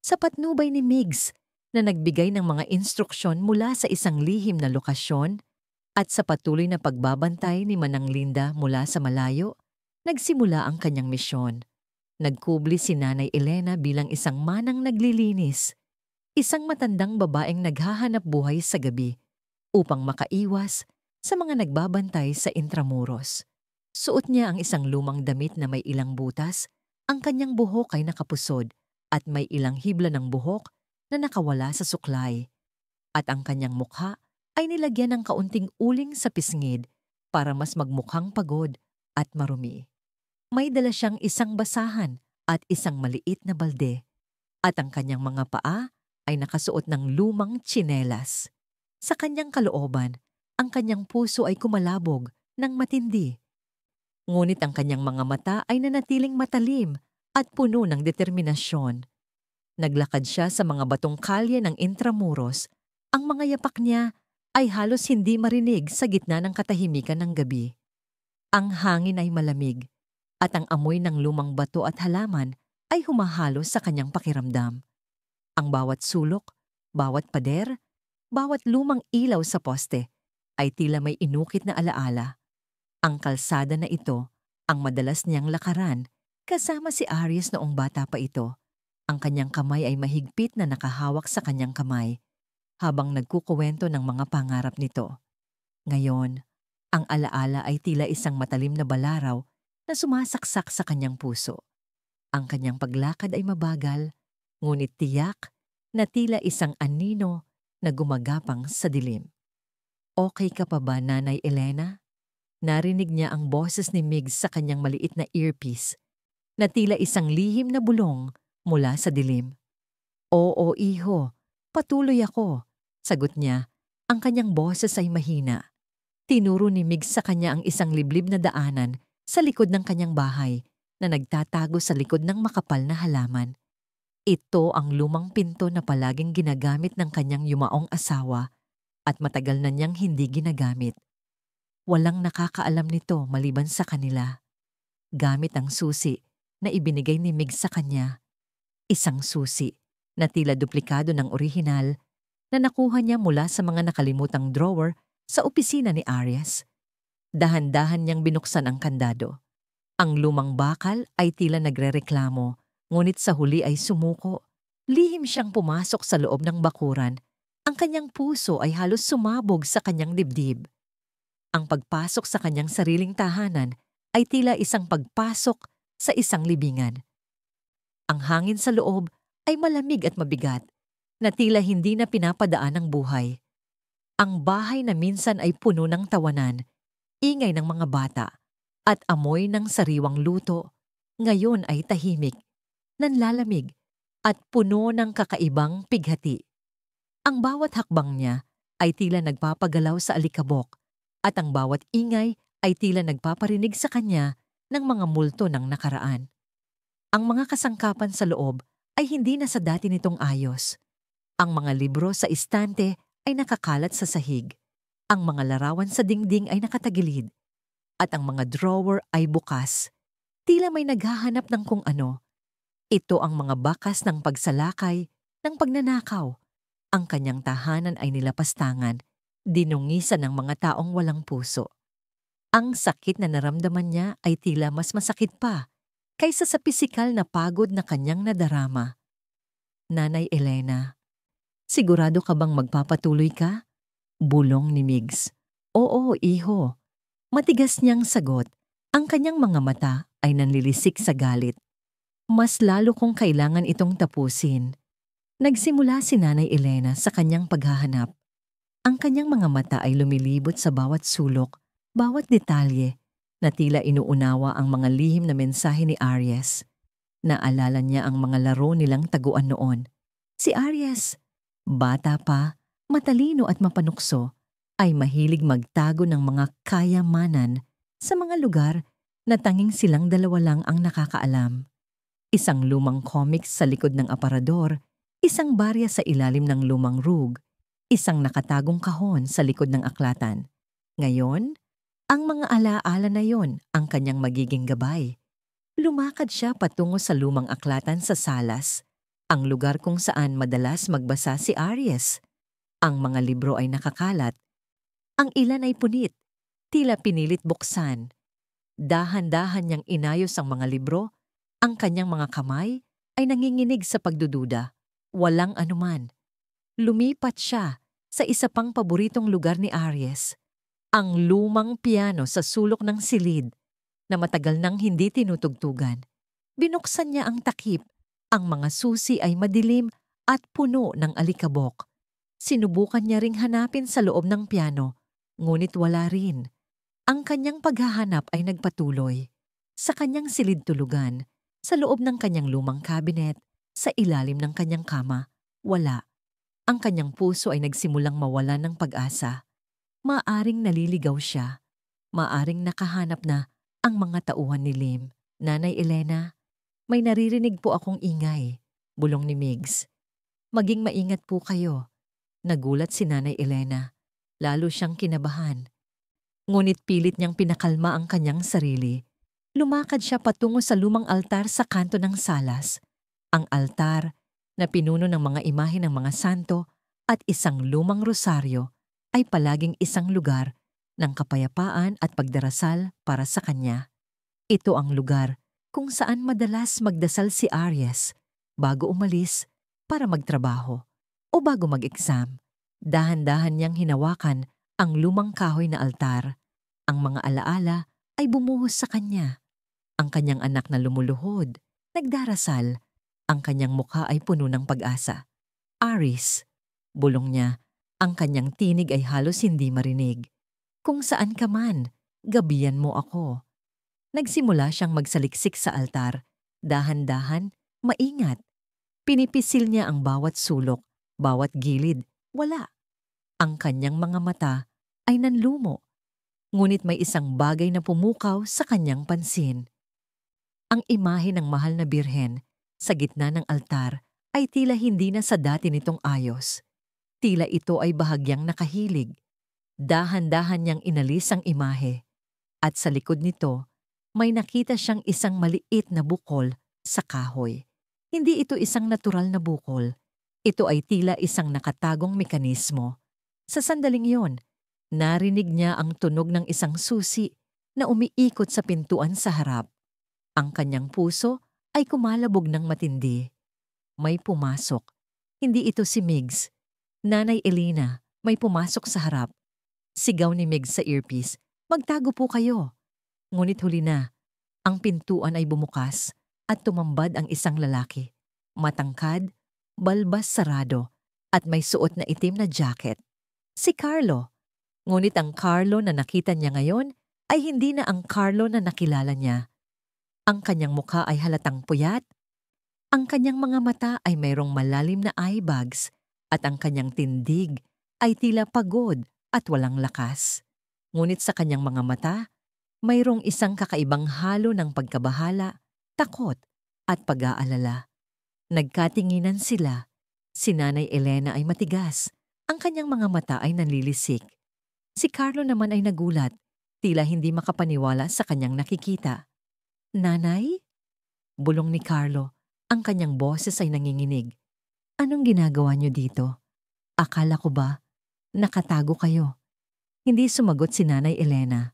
Sa patnubay ni Migs na nagbigay ng mga instruksyon mula sa isang lihim na lokasyon at sa patuloy na pagbabantay ni Manang Linda mula sa malayo, nagsimula ang kanyang misyon. Nagkubli si Nanay Elena bilang isang manang naglilinis, isang matandang babaeng naghahanap buhay sa gabi upang makaiwas sa mga nagbabantay sa Intramuros. Suot niya ang isang lumang damit na may ilang butas, ang kanyang buhok ay nakapusod at may ilang hibla ng buhok na nakawala sa suklay. At ang kanyang mukha ay nilagyan ng kaunting uling sa pisngid para mas magmukhang pagod at marumi. May dala siyang isang basahan at isang maliit na balde, at ang kanyang mga paa ay nakasuot ng lumang tsinelas. Sa kanyang kalooban, ang kanyang puso ay kumalabog ng matindi. Ngunit ang kanyang mga mata ay nanatiling matalim at puno ng determinasyon. Naglakad siya sa mga batong kalye ng Intramuros. Ang mga yapak niya ay halos hindi marinig sa gitna ng katahimikan ng gabi. Ang hangin ay malamig, at ang amoy ng lumang bato at halaman ay humahalo sa kanyang pakiramdam. Ang bawat sulok, bawat pader, bawat lumang ilaw sa poste ay tila may inukit na alaala. Ang kalsada na ito, ang madalas niyang lakaran, kasama si Aries noong bata pa ito. Ang kanyang kamay ay mahigpit na nakahawak sa kanyang kamay, habang nagkukuwento ng mga pangarap nito. Ngayon, ang alaala ay tila isang matalim na balaraw na sumasaksak sa kanyang puso. Ang kanyang paglakad ay mabagal, ngunit tiyak na tila isang anino na gumagapang sa dilim. "Okay ka pa ba, Nanay Elena?" Narinig niya ang boses ni Migs sa kanyang maliit na earpiece, na tila isang lihim na bulong mula sa dilim. "Oo, iho. Patuloy ako," sagot niya. Ang kanyang boses ay mahina. Tinuro ni Migs sa kanya ang isang liblib na daanan sa likod ng kanyang bahay na nagtatago sa likod ng makapal na halaman. Ito ang lumang pinto na palaging ginagamit ng kanyang yumaong asawa at matagal na niyang hindi ginagamit. Walang nakakaalam nito maliban sa kanila. Gamit ang susi na ibinigay ni Migs sa kanya. Isang susi na tila duplikado ng orihinal na nakuha niya mula sa mga nakalimutang drawer sa opisina ni Aries. Dahan-dahan niyang binuksan ang kandado. Ang lumang bakal ay tila nagrereklamo, ngunit sa huli ay sumuko. Lihim siyang pumasok sa loob ng bakuran. Ang kanyang puso ay halos sumabog sa kanyang dibdib. Ang pagpasok sa kanyang sariling tahanan ay tila isang pagpasok sa isang libingan. Ang hangin sa loob ay malamig at mabigat, na tila hindi na pinapadaan ng buhay. Ang bahay na minsan ay puno ng tawanan, ingay ng mga bata, at amoy ng sariwang luto, ngayon ay tahimik, nanlalamig, at puno ng kakaibang pighati. Ang bawat hakbang niya ay tila nagpapagalaw sa alikabok, at ang bawat ingay ay tila nagpaparinig sa kanya ng mga multo ng nakaraan. Ang mga kasangkapan sa loob ay hindi na sa dati nitong ayos. Ang mga libro sa istante ay nakakalat sa sahig. Ang mga larawan sa dingding ay nakatagilid. At ang mga drawer ay bukas. Tila may naghahanap ng kung ano. Ito ang mga bakas ng pagsalakay, ng pagnanakaw. Ang kanyang tahanan ay nilapastangan, dinungisan ng mga taong walang puso. Ang sakit na naramdaman niya ay tila mas masakit pa kaysa sa pisikal na pagod na kanyang nadarama. "Nanay Elena, sigurado ka bang magpapatuloy ka?" Bulong ni Migs. "Oo, iho." Matigas niyang sagot. Ang kanyang mga mata ay nanlilisik sa galit. "Mas lalo kung kailangan itong tapusin." Nagsimula si Nanay Elena sa kanyang paghahanap. Ang kanyang mga mata ay lumilibot sa bawat sulok, bawat detalye, na tila inuunawa ang mga lihim na mensahe ni Aries. Naalala niya ang mga laro nilang taguan noon. Si Aries, bata pa, matalino at mapanukso, ay mahilig magtago ng mga kayamanan sa mga lugar na tanging silang dalawa lang ang nakakaalam. Isang lumang comics sa likod ng aparador, Isang barya sa ilalim ng lumang rug, isang nakatagong kahon sa likod ng aklatan. Ngayon, ang mga alaala na yon ang kanyang magiging gabay. Lumakad siya patungo sa lumang aklatan sa Salas, ang lugar kung saan madalas magbasa si Aries. Ang mga libro ay nakakalat. Ang ilan ay punit, tila pinilit buksan. Dahan-dahan niyang inayos ang mga libro, ang kanyang mga kamay ay nanginginig sa pagdududa. Walang anuman. Lumipat siya sa isa pang paboritong lugar ni Aries, ang lumang piano sa sulok ng silid na matagal nang hindi tinutugtugan. Binuksan niya ang takip. Ang mga susi ay madilim at puno ng alikabok. Sinubukan niya ring hanapin sa loob ng piano, ngunit wala rin. Ang kanyang paghahanap ay nagpatuloy. Sa kanyang silid tulugan, sa loob ng kanyang lumang kabinet, sa ilalim ng kanyang kama, wala. Ang kanyang puso ay nagsimulang mawalan ng pag-asa. Maaring naliligaw siya. Maaring nakahanap na ang mga tauhan ni Lim. Nanay Elena, may naririnig po akong ingay, bulong ni Migs. Maging maingat po kayo. Nagulat si Nanay Elena. Lalo siyang kinabahan. Ngunit pilit niyang pinakalma ang kanyang sarili. Lumakad siya patungo sa lumang altar sa kanto ng salas. Ang altar, na pinuno ng mga imahe ng mga santo at isang lumang rosaryo, ay palaging isang lugar ng kapayapaan at pagdarasal para sa kanya. Ito ang lugar kung saan madalas magdasal si Aries bago umalis para magtrabaho o bago mag-exam. Dahan-dahan niyang hinawakan ang lumang kahoy na altar. Ang mga alaala ay bumuhos sa kanya. Ang kanyang anak na lumuluhod, nagdarasal. Ang kanyang mukha ay puno ng pag-asa. Aries, bulong niya, ang kanyang tinig ay halos hindi marinig. Kung saan ka man, gabihan mo ako. Nagsimula siyang magsaliksik sa altar. Dahan-dahan, maingat. Pinipisil niya ang bawat sulok, bawat gilid. Wala. Ang kanyang mga mata ay nanlumo. Ngunit may isang bagay na pumukaw sa kanyang pansin. Ang imahe ng mahal na birhen sa gitna ng altar ay tila hindi na sa dati nitong ayos. Tila ito ay bahagyang nakahilig. Dahan-dahan niyang inalis ang imahe. At sa likod nito, may nakita siyang isang maliit na bukol sa kahoy. Hindi ito isang natural na bukol. Ito ay tila isang nakatagong mekanismo. Sa sandaling yon, narinig niya ang tunog ng isang susi na umiikot sa pintuan sa harap. Ang kanyang puso ay kumalabog ng matindi. May pumasok. Hindi ito si Migs. Nanay Elena, may pumasok sa harap. Sigaw ni Migs sa earpiece, "Magtago po kayo." Ngunit huli na, ang pintuan ay bumukas at tumambad ang isang lalaki. Matangkad, balbas sarado, at may suot na itim na jacket. Si Carlo. Ngunit ang Carlo na nakita niya ngayon ay hindi na ang Carlo na nakilala niya. Ang kanyang mukha ay halatang puyat. Ang kanyang mga mata ay mayroong malalim na eye bags at ang kanyang tindig ay tila pagod at walang lakas. Ngunit sa kanyang mga mata, mayroong isang kakaibang halo ng pagkabahala, takot at pag-aalala. Nagkatinginan sila. Si Nanay Elena ay matigas. Ang kanyang mga mata ay nanlilisik. Si Carlo naman ay nagulat, tila hindi makapaniwala sa kanyang nakikita. "Nanay?" Bulong ni Carlo. Ang kanyang boses ay nanginginig. "Anong ginagawa niyo dito? Akala ko ba nakatago kayo?" Hindi sumagot si Nanay Elena.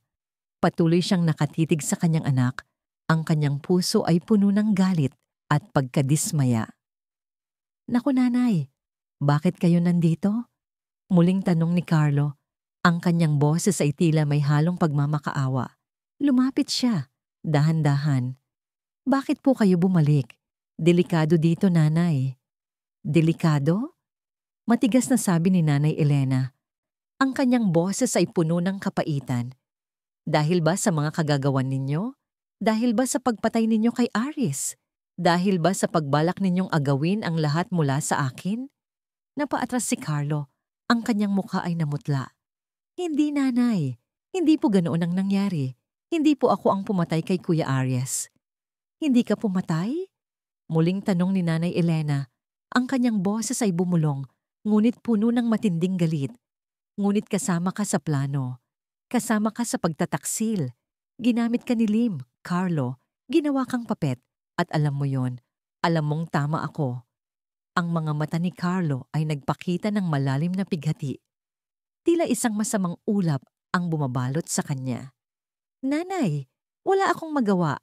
Patuloy siyang nakatitig sa kanyang anak. Ang kanyang puso ay puno ng galit at pagkadismaya. "Naku nanay, bakit kayo nandito?" Muling tanong ni Carlo. Ang kanyang boses ay tila may halong pagmamakaawa. Lumapit siya, dahan-dahan. "Bakit po kayo bumalik? Delikado dito, nanay." "Delikado?" Matigas na sabi ni Nanay Elena. Ang kanyang boses ay puno ng kapaitan. "Dahil ba sa mga kagagawan ninyo? Dahil ba sa pagpatay ninyo kay Aris? Dahil ba sa pagbalak ninyong agawin ang lahat mula sa akin?" Napaatras si Carlo. Ang kanyang mukha ay namutla. "Hindi, nanay. Hindi po ganoon ang nangyari. Hindi po ako ang pumatay kay Kuya Aries." "Hindi ka pumatay?" Muling tanong ni Nanay Elena. Ang kanyang boses ay bumulong, ngunit puno ng matinding galit. Ngunit kasama ka sa plano. Kasama ka sa pagtataksil. Ginamit ka ni Lim, Carlo. Ginawa kang papet. At alam mo yon, alam mong tama ako. Ang mga mata ni Carlo ay nagpakita ng malalim na pighati. Tila isang masamang ulap ang bumabalot sa kanya. Nanay, wala akong magawa.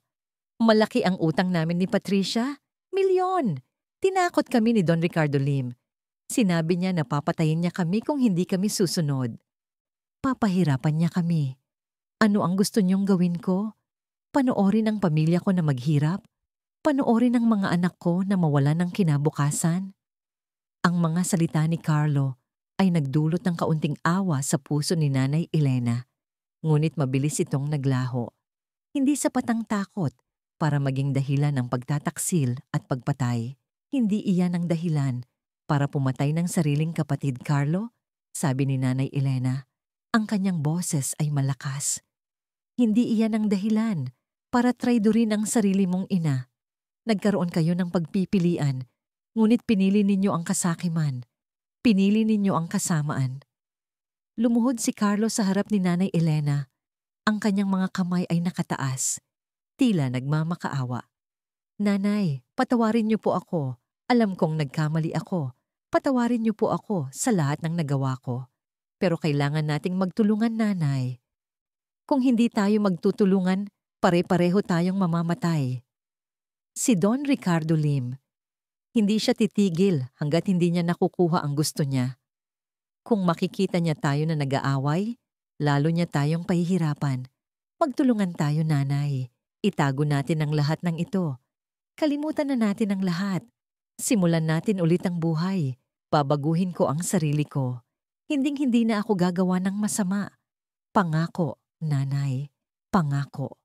Malaki ang utang namin ni Patricia. Milyon! Tinakot kami ni Don Ricardo Lim. Sinabi niya na papatayin niya kami kung hindi kami susunod. Papahirapan niya kami. Ano ang gusto niyong gawin ko? Panoorin ang pamilya ko na maghirap? Panoorin ang mga anak ko na mawalan ng kinabukasan? Ang mga salita ni Carlo ay nagdulot ng kaunting awa sa puso ni Nanay Elena. Ngunit mabilis itong naglaho. Hindi sapat ang takot para maging dahilan ng pagtataksil at pagpatay. Hindi iyan ang dahilan para pumatay ng sariling kapatid, Carlo, sabi ni Nanay Elena. Ang kanyang boses ay malakas. Hindi iyan ang dahilan para traidorin ang sarili mong ina. Nagkaroon kayo ng pagpipilian, ngunit pinili ninyo ang kasakiman. Pinili ninyo ang kasamaan. Lumuhod si Carlo sa harap ni Nanay Elena. Ang kanyang mga kamay ay nakataas. Tila nagmamakaawa. Nanay, patawarin niyo po ako. Alam kong nagkamali ako. Patawarin niyo po ako sa lahat ng nagawa ko. Pero kailangan nating magtulungan, Nanay. Kung hindi tayo magtutulungan, pare-pareho tayong mamamatay. Si Don Ricardo Lim, hindi siya titigil hanggat hindi niya nakukuha ang gusto niya. Kung makikita niya tayo na nag-aaway, lalo niya tayong pahihirapan. Magtulungan tayo, Nanay. Itago natin ang lahat ng ito. Kalimutan na natin ang lahat. Simulan natin ulit ang buhay. Babaguhin ko ang sarili ko. Hinding-hindi na ako gagawa ng masama. Pangako, Nanay. Pangako.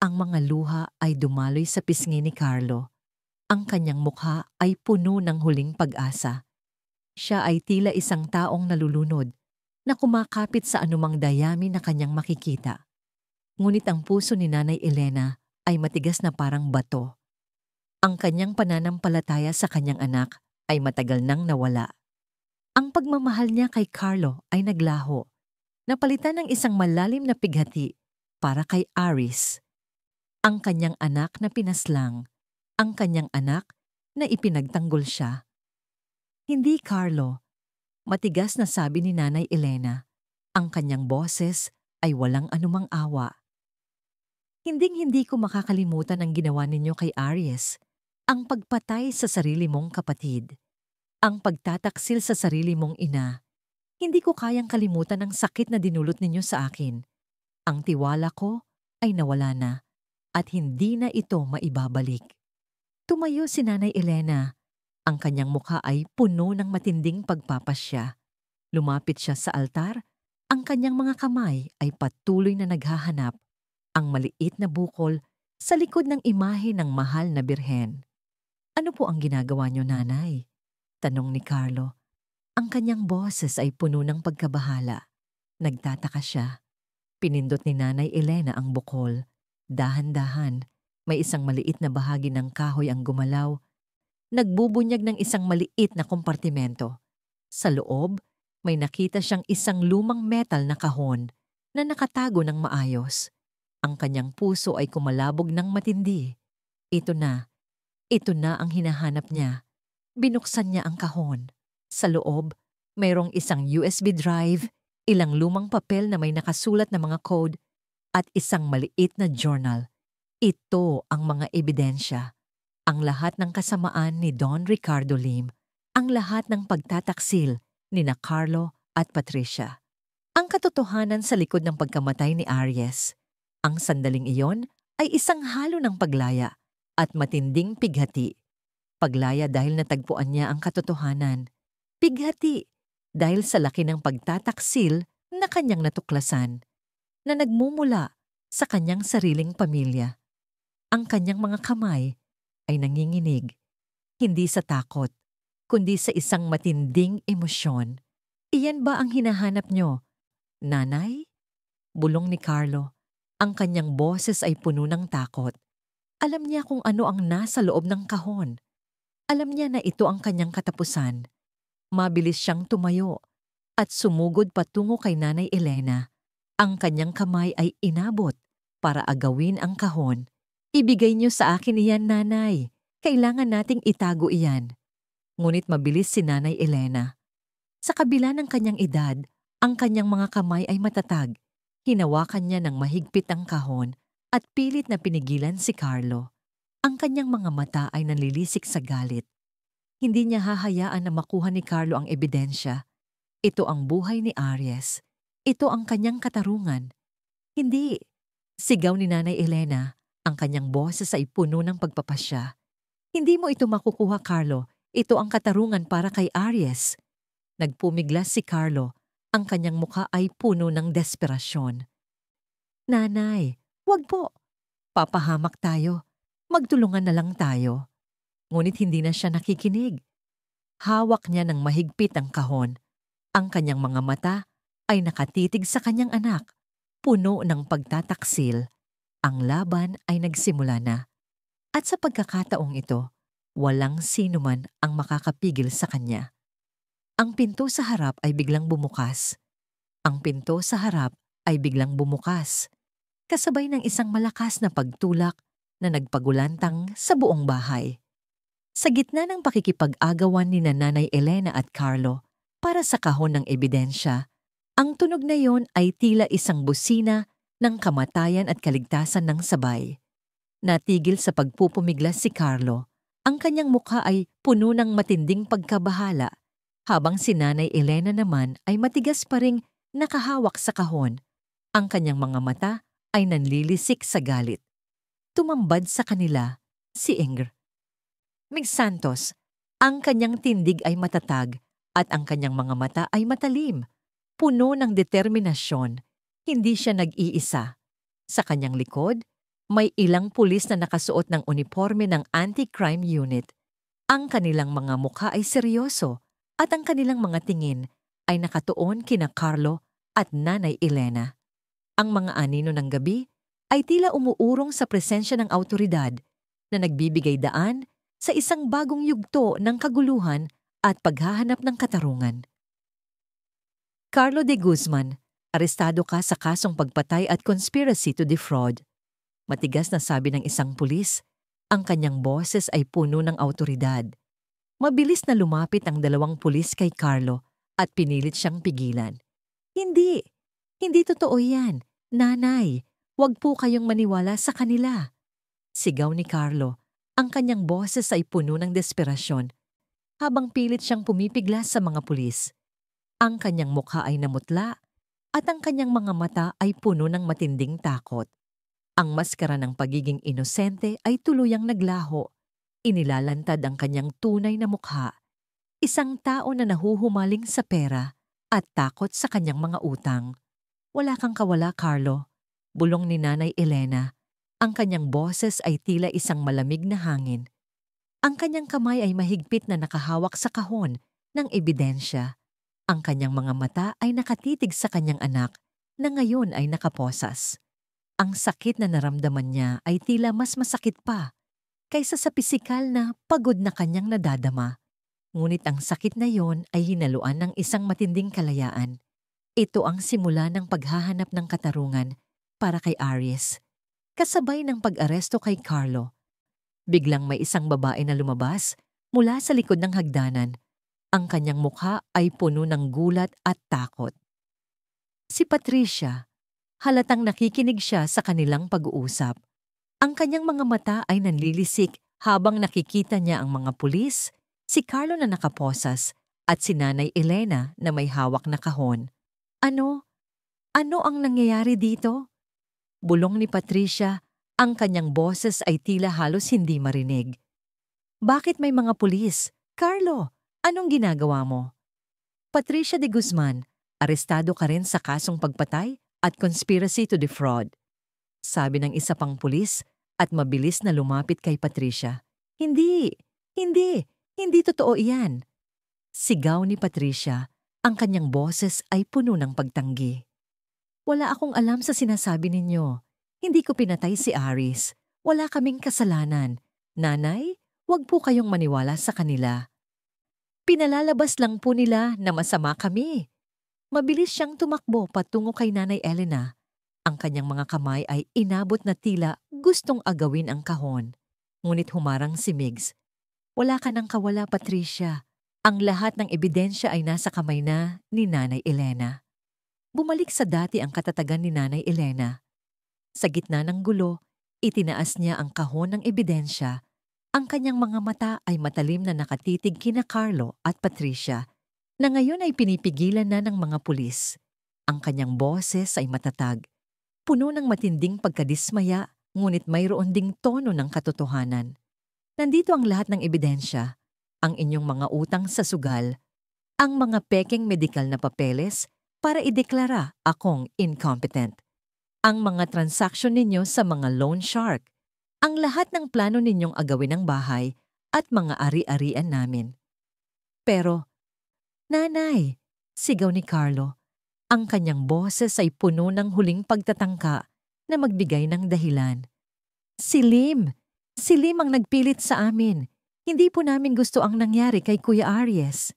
Ang mga luha ay dumaloy sa pisngi ni Carlo. Ang kanyang mukha ay puno ng huling pag-asa. Siya ay tila isang taong nalulunod na kumakapit sa anumang dayami na kanyang makikita. Ngunit ang puso ni Nanay Elena ay matigas na parang bato. Ang kanyang pananampalataya sa kanyang anak ay matagal nang nawala. Ang pagmamahal niya kay Carlo ay naglaho, napalitan ng isang malalim na pighati para kay Aris. Ang kanyang anak na pinaslang, ang kanyang anak na ipinagtanggol siya. Hindi, Carlo. Matigas na sabi ni Nanay Elena. Ang kanyang boses ay walang anumang awa. Hinding-hindi ko makakalimutan ang ginawa ninyo kay Aries. Ang pagpatay sa sarili mong kapatid. Ang pagtataksil sa sarili mong ina. Hindi ko kayang kalimutan ang sakit na dinulot ninyo sa akin. Ang tiwala ko ay nawala na at hindi na ito maibabalik. Tumayo si Nanay Elena. Ang kanyang mukha ay puno ng matinding pagpapasya. Lumapit siya sa altar. Ang kanyang mga kamay ay patuloy na naghahanap. Ang maliit na bukol sa likod ng imahe ng mahal na birhen. Ano po ang ginagawa niyo, Nanay? Tanong ni Carlo. Ang kanyang boses ay puno ng pagkabahala. Nagtataka siya. Pinindot ni Nanay Elena ang bukol. Dahan-dahan, may isang maliit na bahagi ng kahoy ang gumalaw. Nagbubunyag ng isang maliit na kompartimento. Sa loob, may nakita siyang isang lumang metal na kahon na nakatago ng maayos. Ang kanyang puso ay kumalabog ng matindi. Ito na ang hinahanap niya. Binuksan niya ang kahon. Sa loob, mayroong isang USB drive, ilang lumang papel na may nakasulat na mga code, at isang maliit na journal. Ito ang mga ebidensya. Ang lahat ng kasamaan ni Don Ricardo Lim, ang lahat ng pagtataksil ni na Carlo at Patricia. Ang katotohanan sa likod ng pagkamatay ni Aries. Ang sandaling iyon ay isang halo ng paglaya at matinding pighati. Paglaya dahil natagpuan niya ang katotohanan. Pighati dahil sa laki ng pagtataksil na kanyang natuklasan, na nagmumula sa kanyang sariling pamilya. Ang kanyang mga kamay ay nanginginig, hindi sa takot, kundi sa isang matinding emosyon. Iyan ba ang hinahanap niyo, Nanay? Bulong ni Carlo. Ang kanyang boses ay puno ng takot. Alam niya kung ano ang nasa loob ng kahon. Alam niya na ito ang kanyang katapusan. Mabilis siyang tumayo at sumugod patungo kay Nanay Elena. Ang kanyang kamay ay inabot para agawin ang kahon. Ibigay niyo sa akin iyan, Nanay. Kailangan nating itago iyan. Ngunit mabilis si Nanay Elena. Sa kabila ng kanyang edad, ang kanyang mga kamay ay matatag. Hinawakan niya ng mahigpit ang kahon at pilit na pinigilan si Carlo. Ang kanyang mga mata ay nanlilisik sa galit. Hindi niya hahayaan na makuha ni Carlo ang ebidensya. Ito ang buhay ni Aries. Ito ang kanyang katarungan. Hindi. Sigaw ni Nanay Elena. Ang kanyang boses ay puno ng pagpapasya. Hindi mo ito makukuha, Carlo. Ito ang katarungan para kay Aries. Nagpumiglas si Carlo. Ang kanyang mukha ay puno ng desperasyon. Nanay, wag po. Papahamak tayo. Magtulungan na lang tayo. Ngunit hindi na siya nakikinig. Hawak niya ng mahigpit ang kahon. Ang kanyang mga mata ay nakatitig sa kanyang anak. Puno ng pagtataksil. Ang laban ay nagsimula na. At sa pagkakataong ito, walang sino man ang makakapigil sa kanya. Ang pinto sa harap ay biglang bumukas. Ang pinto sa harap ay biglang bumukas. Kasabay ng isang malakas na pagtulak na nagpagulantang sa buong bahay. Sa gitna ng pakikipag-agawan ni Nanay Elena at Carlo para sa kahon ng ebidensya, ang tunog na yon ay tila isang busina ng kamatayan at kaligtasan ng sabay. Natigil sa pagpupumiglas si Carlo. Ang kanyang mukha ay puno ng matinding pagkabahala, habang si Nanay Elena naman ay matigas pa ring nakahawak sa kahon. Ang kanyang mga mata ay nanlilisik sa galit. Tumambad sa kanila si Ingrid. Mig Santos, ang kanyang tindig ay matatag at ang kanyang mga mata ay matalim. Puno ng determinasyon, hindi siya nag-iisa. Sa kanyang likod, may ilang pulis na nakasuot ng uniforme ng anti-crime unit. Ang kanilang mga mukha ay seryoso at ang kanilang mga tingin ay nakatuon kina Carlo at Nanay Elena. Ang mga anino ng gabi ay tila umuurong sa presensya ng awtoridad na nagbibigay daan sa isang bagong yugto ng kaguluhan at paghahanap ng katarungan. Carlo de Guzman, arestado ka sa kasong pagpatay at conspiracy to defraud. Matigas na sabi ng isang pulis, ang kanyang boses ay puno ng awtoridad. Mabilis na lumapit ang dalawang pulis kay Carlo at pinilit siyang pigilan. Hindi! Hindi totoo yan. Nanay, wag po kayong maniwala sa kanila. Sigaw ni Carlo. Ang kanyang boses ay puno ng desperasyon habang pilit siyang pumipiglas sa mga pulis. Ang kanyang mukha ay namutla at ang kanyang mga mata ay puno ng matinding takot. Ang maskara ng pagiging inosente ay tuluyang naglaho. Inilalantad ang kanyang tunay na mukha. Isang tao na nahuhumaling sa pera at takot sa kanyang mga utang. Wala kang kawala, Carlo. Bulong ni Nanay Elena. Ang kanyang boses ay tila isang malamig na hangin. Ang kanyang kamay ay mahigpit na nakahawak sa kahon ng ebidensya. Ang kanyang mga mata ay nakatitig sa kanyang anak na ngayon ay nakaposas. Ang sakit na naramdaman niya ay tila mas masakit pa kaysa sa pisikal na pagod na kanyang nadadama. Ngunit ang sakit na yon ay hinaluan ng isang matinding kalayaan. Ito ang simula ng paghahanap ng katarungan para kay Aries. Kasabay ng pag-aresto kay Carlo, biglang may isang babae na lumabas mula sa likod ng hagdanan. Ang kanyang mukha ay puno ng gulat at takot. Si Patricia, halatang nakikinig siya sa kanilang pag-uusap. Ang kanyang mga mata ay nanlilisik habang nakikita niya ang mga pulis, si Carlo na nakaposas at si Nanay Elena na may hawak na kahon. Ano? Ano ang nangyayari dito? Bulong ni Patricia, ang kanyang boses ay tila halos hindi marinig. Bakit may mga pulis? Carlo, anong ginagawa mo? Patricia de Guzman, arestado ka rin sa kasong pagpatay at conspiracy to defraud. Sabi ng isa pang pulis at mabilis na lumapit kay Patricia. Hindi totoo iyan. Sigaw ni Patricia, ang kanyang boses ay puno ng pagtanggi. Wala akong alam sa sinasabi ninyo. Hindi ko pinatay si Aries. Wala kaming kasalanan. Nanay, Huwag po kayong maniwala sa kanila. Pinalalabas lang po nila na masama kami. Mabilis siyang tumakbo patungo kay Nanay Elena. Ang kanyang mga kamay ay inabot na tila gustong agawin ang kahon. Ngunit humarang si Migs. Wala ka nang kawala, Patricia. Ang lahat ng ebidensya ay nasa kamay na ni Nanay Elena. Bumalik sa dati ang katatagan ni Nanay Elena. Sa gitna ng gulo, itinaas niya ang kahon ng ebidensya. Ang kanyang mga mata ay matalim na nakatitig kina Carlo at Patricia, na ngayon ay pinipigilan na ng mga pulis. Ang kanyang boses ay matatag, puno ng matinding pagkadismaya, ngunit mayroon ding tono ng katotohanan. Nandito ang lahat ng ebidensya, ang inyong mga utang sa sugal, ang mga pekeng medikal na papeles para ideklara akong incompetent, ang mga transaksyon ninyo sa mga loan shark, ang lahat ng plano ninyong agawin ng bahay at mga ari-arian namin. Pero, Nanay, sigaw ni Carlo, ang kanyang boses ay puno ng huling pagtatangka na magbigay ng dahilan. Si Lim ang nagpilit sa amin. Hindi po namin gusto ang nangyari kay Kuya Aries.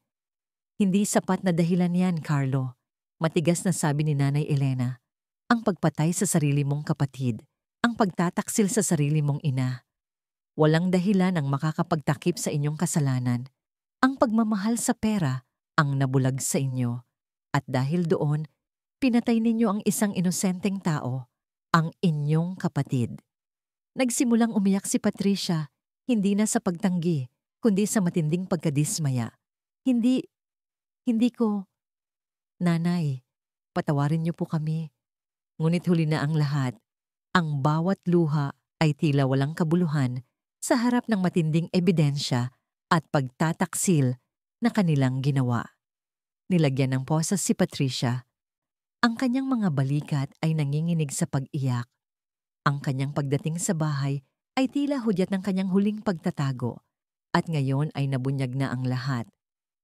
Hindi sapat na dahilan yan, Carlo. Matigas na sabi ni Nanay Elena. Ang pagpatay sa sarili mong kapatid, ang pagtataksil sa sarili mong ina. Walang dahilan ang makakapagtakip sa inyong kasalanan. Ang pagmamahal sa pera ang nabulag sa inyo. At dahil doon, pinatay ninyo ang isang inosenteng tao, ang inyong kapatid. Nagsimulang umiyak si Patricia, hindi na sa pagtanggi, kundi sa matinding pagkadismaya. Hindi ko, Nanay, patawarin niyo po kami. Ngunit huli na ang lahat. Ang bawat luha ay tila walang kabuluhan sa harap ng matinding ebidensya at pagtataksil na kanilang ginawa. Nilagyan ng posas si Patricia. Ang kanyang mga balikat ay nanginginig sa pag-iyak. Ang kanyang pagdating sa bahay ay tila hudyat ng kanyang huling pagtatago at ngayon ay nabunyag na ang lahat.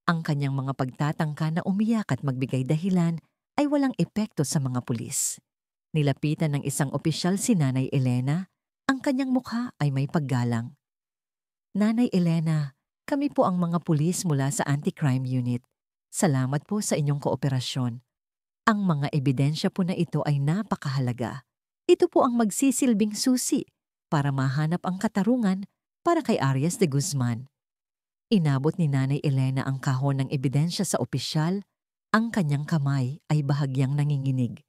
Ang kanyang mga pagtatangka na umiyak at magbigay dahilan ay walang epekto sa mga pulis. Nilapitan ng isang opisyal si Nanay Elena, ang kanyang mukha ay may paggalang. Nanay Elena, kami po ang mga pulis mula sa Anti-Crime Unit. Salamat po sa inyong kooperasyon. Ang mga ebidensya po na ito ay napakahalaga. Ito po ang magsisilbing susi para mahanap ang katarungan para kay Arias de Guzman. Inabot ni Nanay Elena ang kahon ng ebidensya sa opisyal, ang kanyang kamay ay bahagyang nanginginig.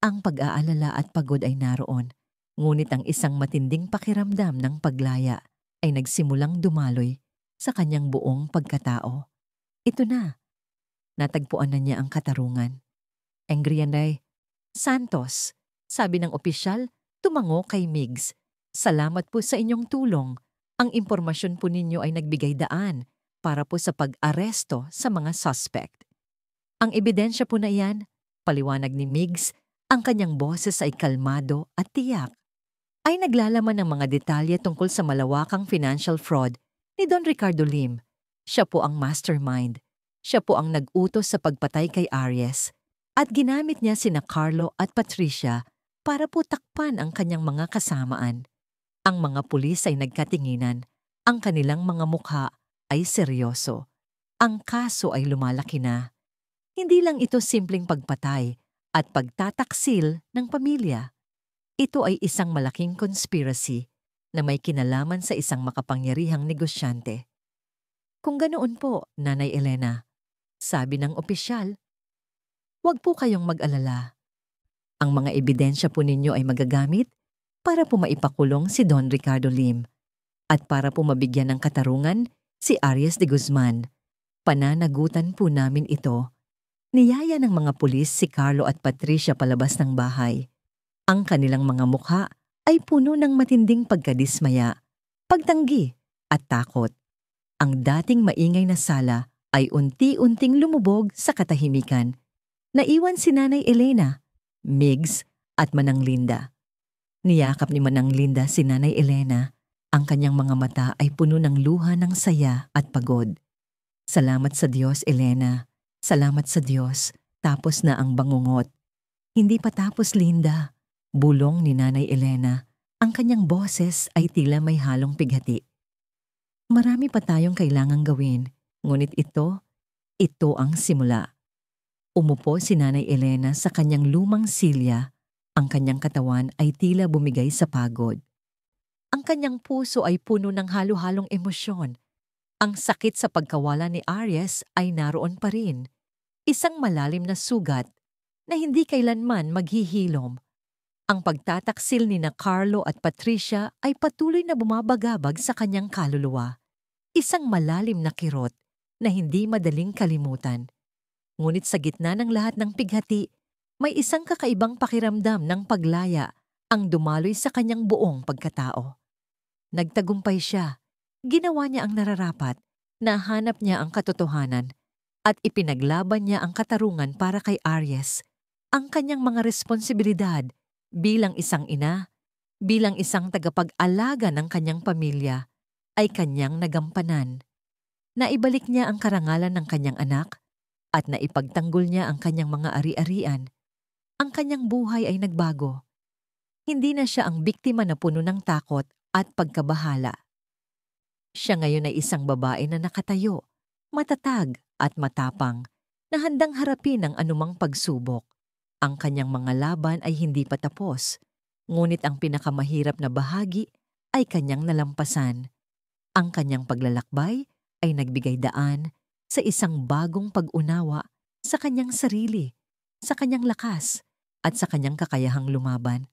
Ang pag-aalala at pagod ay naroon, ngunit ang isang matinding pakiramdam ng paglaya ay nagsimulang dumaloy sa kanyang buong pagkatao. Ito na. Natagpuan na niya ang katarungan. Engrianay, Santos, sabi ng opisyal, tumango kay Migs. Salamat po sa inyong tulong. Ang impormasyon po ninyo ay nagbigay daan para po sa pag-aresto sa mga suspect. Ang ebidensya po na iyan, paliwanag ni Migs, ang kanyang boses ay kalmado at tiyak, ay naglalaman ng mga detalye tungkol sa malawakang financial fraud ni Don Ricardo Lim. Siya po ang mastermind. Siya po ang nag-utos sa pagpatay kay Aries at ginamit niya sina Carlo at Patricia para po takpan ang kanyang mga kasamaan. Ang mga pulis ay nagkatinginan. Ang kanilang mga mukha ay seryoso. Ang kaso ay lumalaki na. Hindi lang ito simpleng pagpatay at pagtataksil ng pamilya. Ito ay isang malaking conspiracy na may kinalaman sa isang makapangyarihang negosyante. Kung ganoon po, Nanay Elena, sabi ng opisyal, huwag po kayong mag-alala. Ang mga ebidensya po ninyo ay magagamit para po maipakulong si Don Ricardo Lim at para po mabigyan ng katarungan si Arias de Guzman. Pananagutan po namin ito. Niyaya ng mga pulis si Carlo at Patricia palabas ng bahay. Ang kanilang mga mukha ay puno ng matinding pagkadismaya, pagtanggi at takot. Ang dating maingay na sala ay unti-unting lumubog sa katahimikan. Naiwan si Nanay Elena, Migs at Manang Linda. Niyakap ni Manang Linda si Nanay Elena. Ang kanyang mga mata ay puno ng luha ng saya at pagod. Salamat sa Diyos, Elena. Salamat sa Diyos. Tapos na ang bangungot. Hindi pa tapos, Linda. Bulong ni Nanay Elena. Ang kanyang boses ay tila may halong pighati. Marami pa tayong kailangang gawin, ngunit ito ang simula. Umupo si Nanay Elena sa kanyang lumang silya. Ang kanyang katawan ay tila bumigay sa pagod. Ang kanyang puso ay puno ng halo-halong emosyon. Ang sakit sa pagkawala ni Aries ay naroon pa rin. Isang malalim na sugat na hindi kailanman maghihilom. Ang pagtataksil ni na Carlo at Patricia ay patuloy na bumabagabag sa kanyang kaluluwa. Isang malalim na kirot na hindi madaling kalimutan. Ngunit sa gitna ng lahat ng pighati, may isang kakaibang pakiramdam ng paglaya ang dumaloy sa kanyang buong pagkatao. Nagtagumpay siya. Ginawa niya ang nararapat, nahanap niya ang katotohanan, at ipinaglaban niya ang katarungan para kay Aries. Ang kanyang mga responsibilidad bilang isang ina, bilang isang tagapag-alaga ng kanyang pamilya, ay kanyang nagampanan. Naibalik niya ang karangalan ng kanyang anak at naipagtanggol niya ang kanyang mga ari-arian. Ang kanyang buhay ay nagbago. Hindi na siya ang biktima na puno ng takot at pagkabahala. Siya ngayon ay isang babae na nakatayo, matatag at matapang, na handang harapin ang anumang pagsubok. Ang kanyang mga laban ay hindi pa tapos, ngunit ang pinakamahirap na bahagi ay kanyang nalampasan. Ang kanyang paglalakbay ay nagbigay daan sa isang bagong pag-unawa sa kanyang sarili, sa kanyang lakas, at sa kanyang kakayahang lumaban.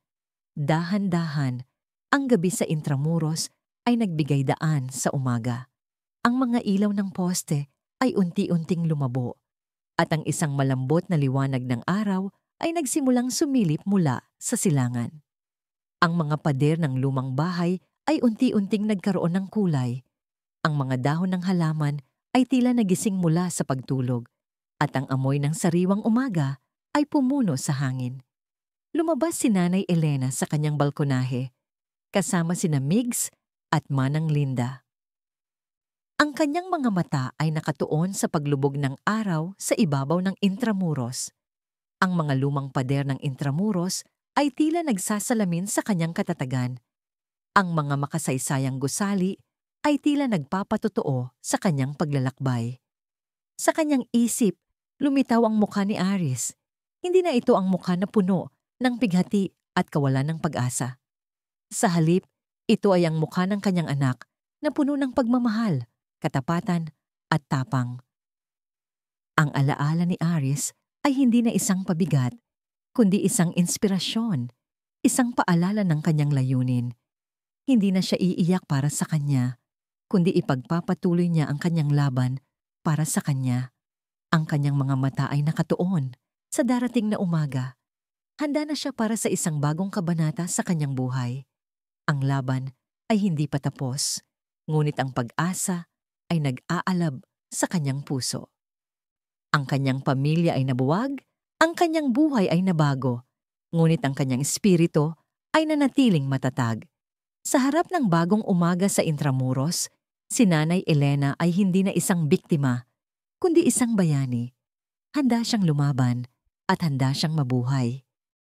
Dahan-dahan, ang gabi sa Intramuros ay nagbigay daan sa umaga. Ang mga ilaw ng poste ay unti-unting lumabo, at ang isang malambot na liwanag ng araw ay nagsimulang sumilip mula sa silangan. Ang mga pader ng lumang bahay ay unti-unting nagkaroon ng kulay. Ang mga dahon ng halaman ay tila nagising mula sa pagtulog, at ang amoy ng sariwang umaga ay pumuno sa hangin. Lumabas si Nanay Elena sa kanyang balkonahe, kasama sina Migs at Manang Linda. Ang kanyang mga mata ay nakatuon sa paglubog ng araw sa ibabaw ng Intramuros. Ang mga lumang pader ng Intramuros ay tila nagsasalamin sa kanyang katatagan. Ang mga makasaysayang gusali ay tila nagpapatotoo sa kanyang paglalakbay. Sa kanyang isip, lumitaw ang mukha ni Aries. Hindi na ito ang mukha na puno ng pighati at kawalan ng pag-asa. Sa halip, ito ay ang mukha ng kanyang anak na puno ng pagmamahal, katapatan at tapang. Ang alaala ni Aries ay hindi na isang pabigat, kundi isang inspirasyon, isang paalala ng kanyang layunin. Hindi na siya iiyak para sa kanya, kundi ipagpapatuloy niya ang kanyang laban para sa kanya. Ang kanyang mga mata ay nakatuon sa darating na umaga. Handa na siya para sa isang bagong kabanata sa kanyang buhay. Ang laban ay hindi pa tapos, ngunit ang pag-asa ay nag-aalab sa kanyang puso. Ang kanyang pamilya ay nabuwag, ang kanyang buhay ay nabago, ngunit ang kanyang espiritu ay nanatiling matatag. Sa harap ng bagong umaga sa Intramuros, si Nanay Elena ay hindi na isang biktima, kundi isang bayani. Handa siyang lumaban at handa siyang mabuhay.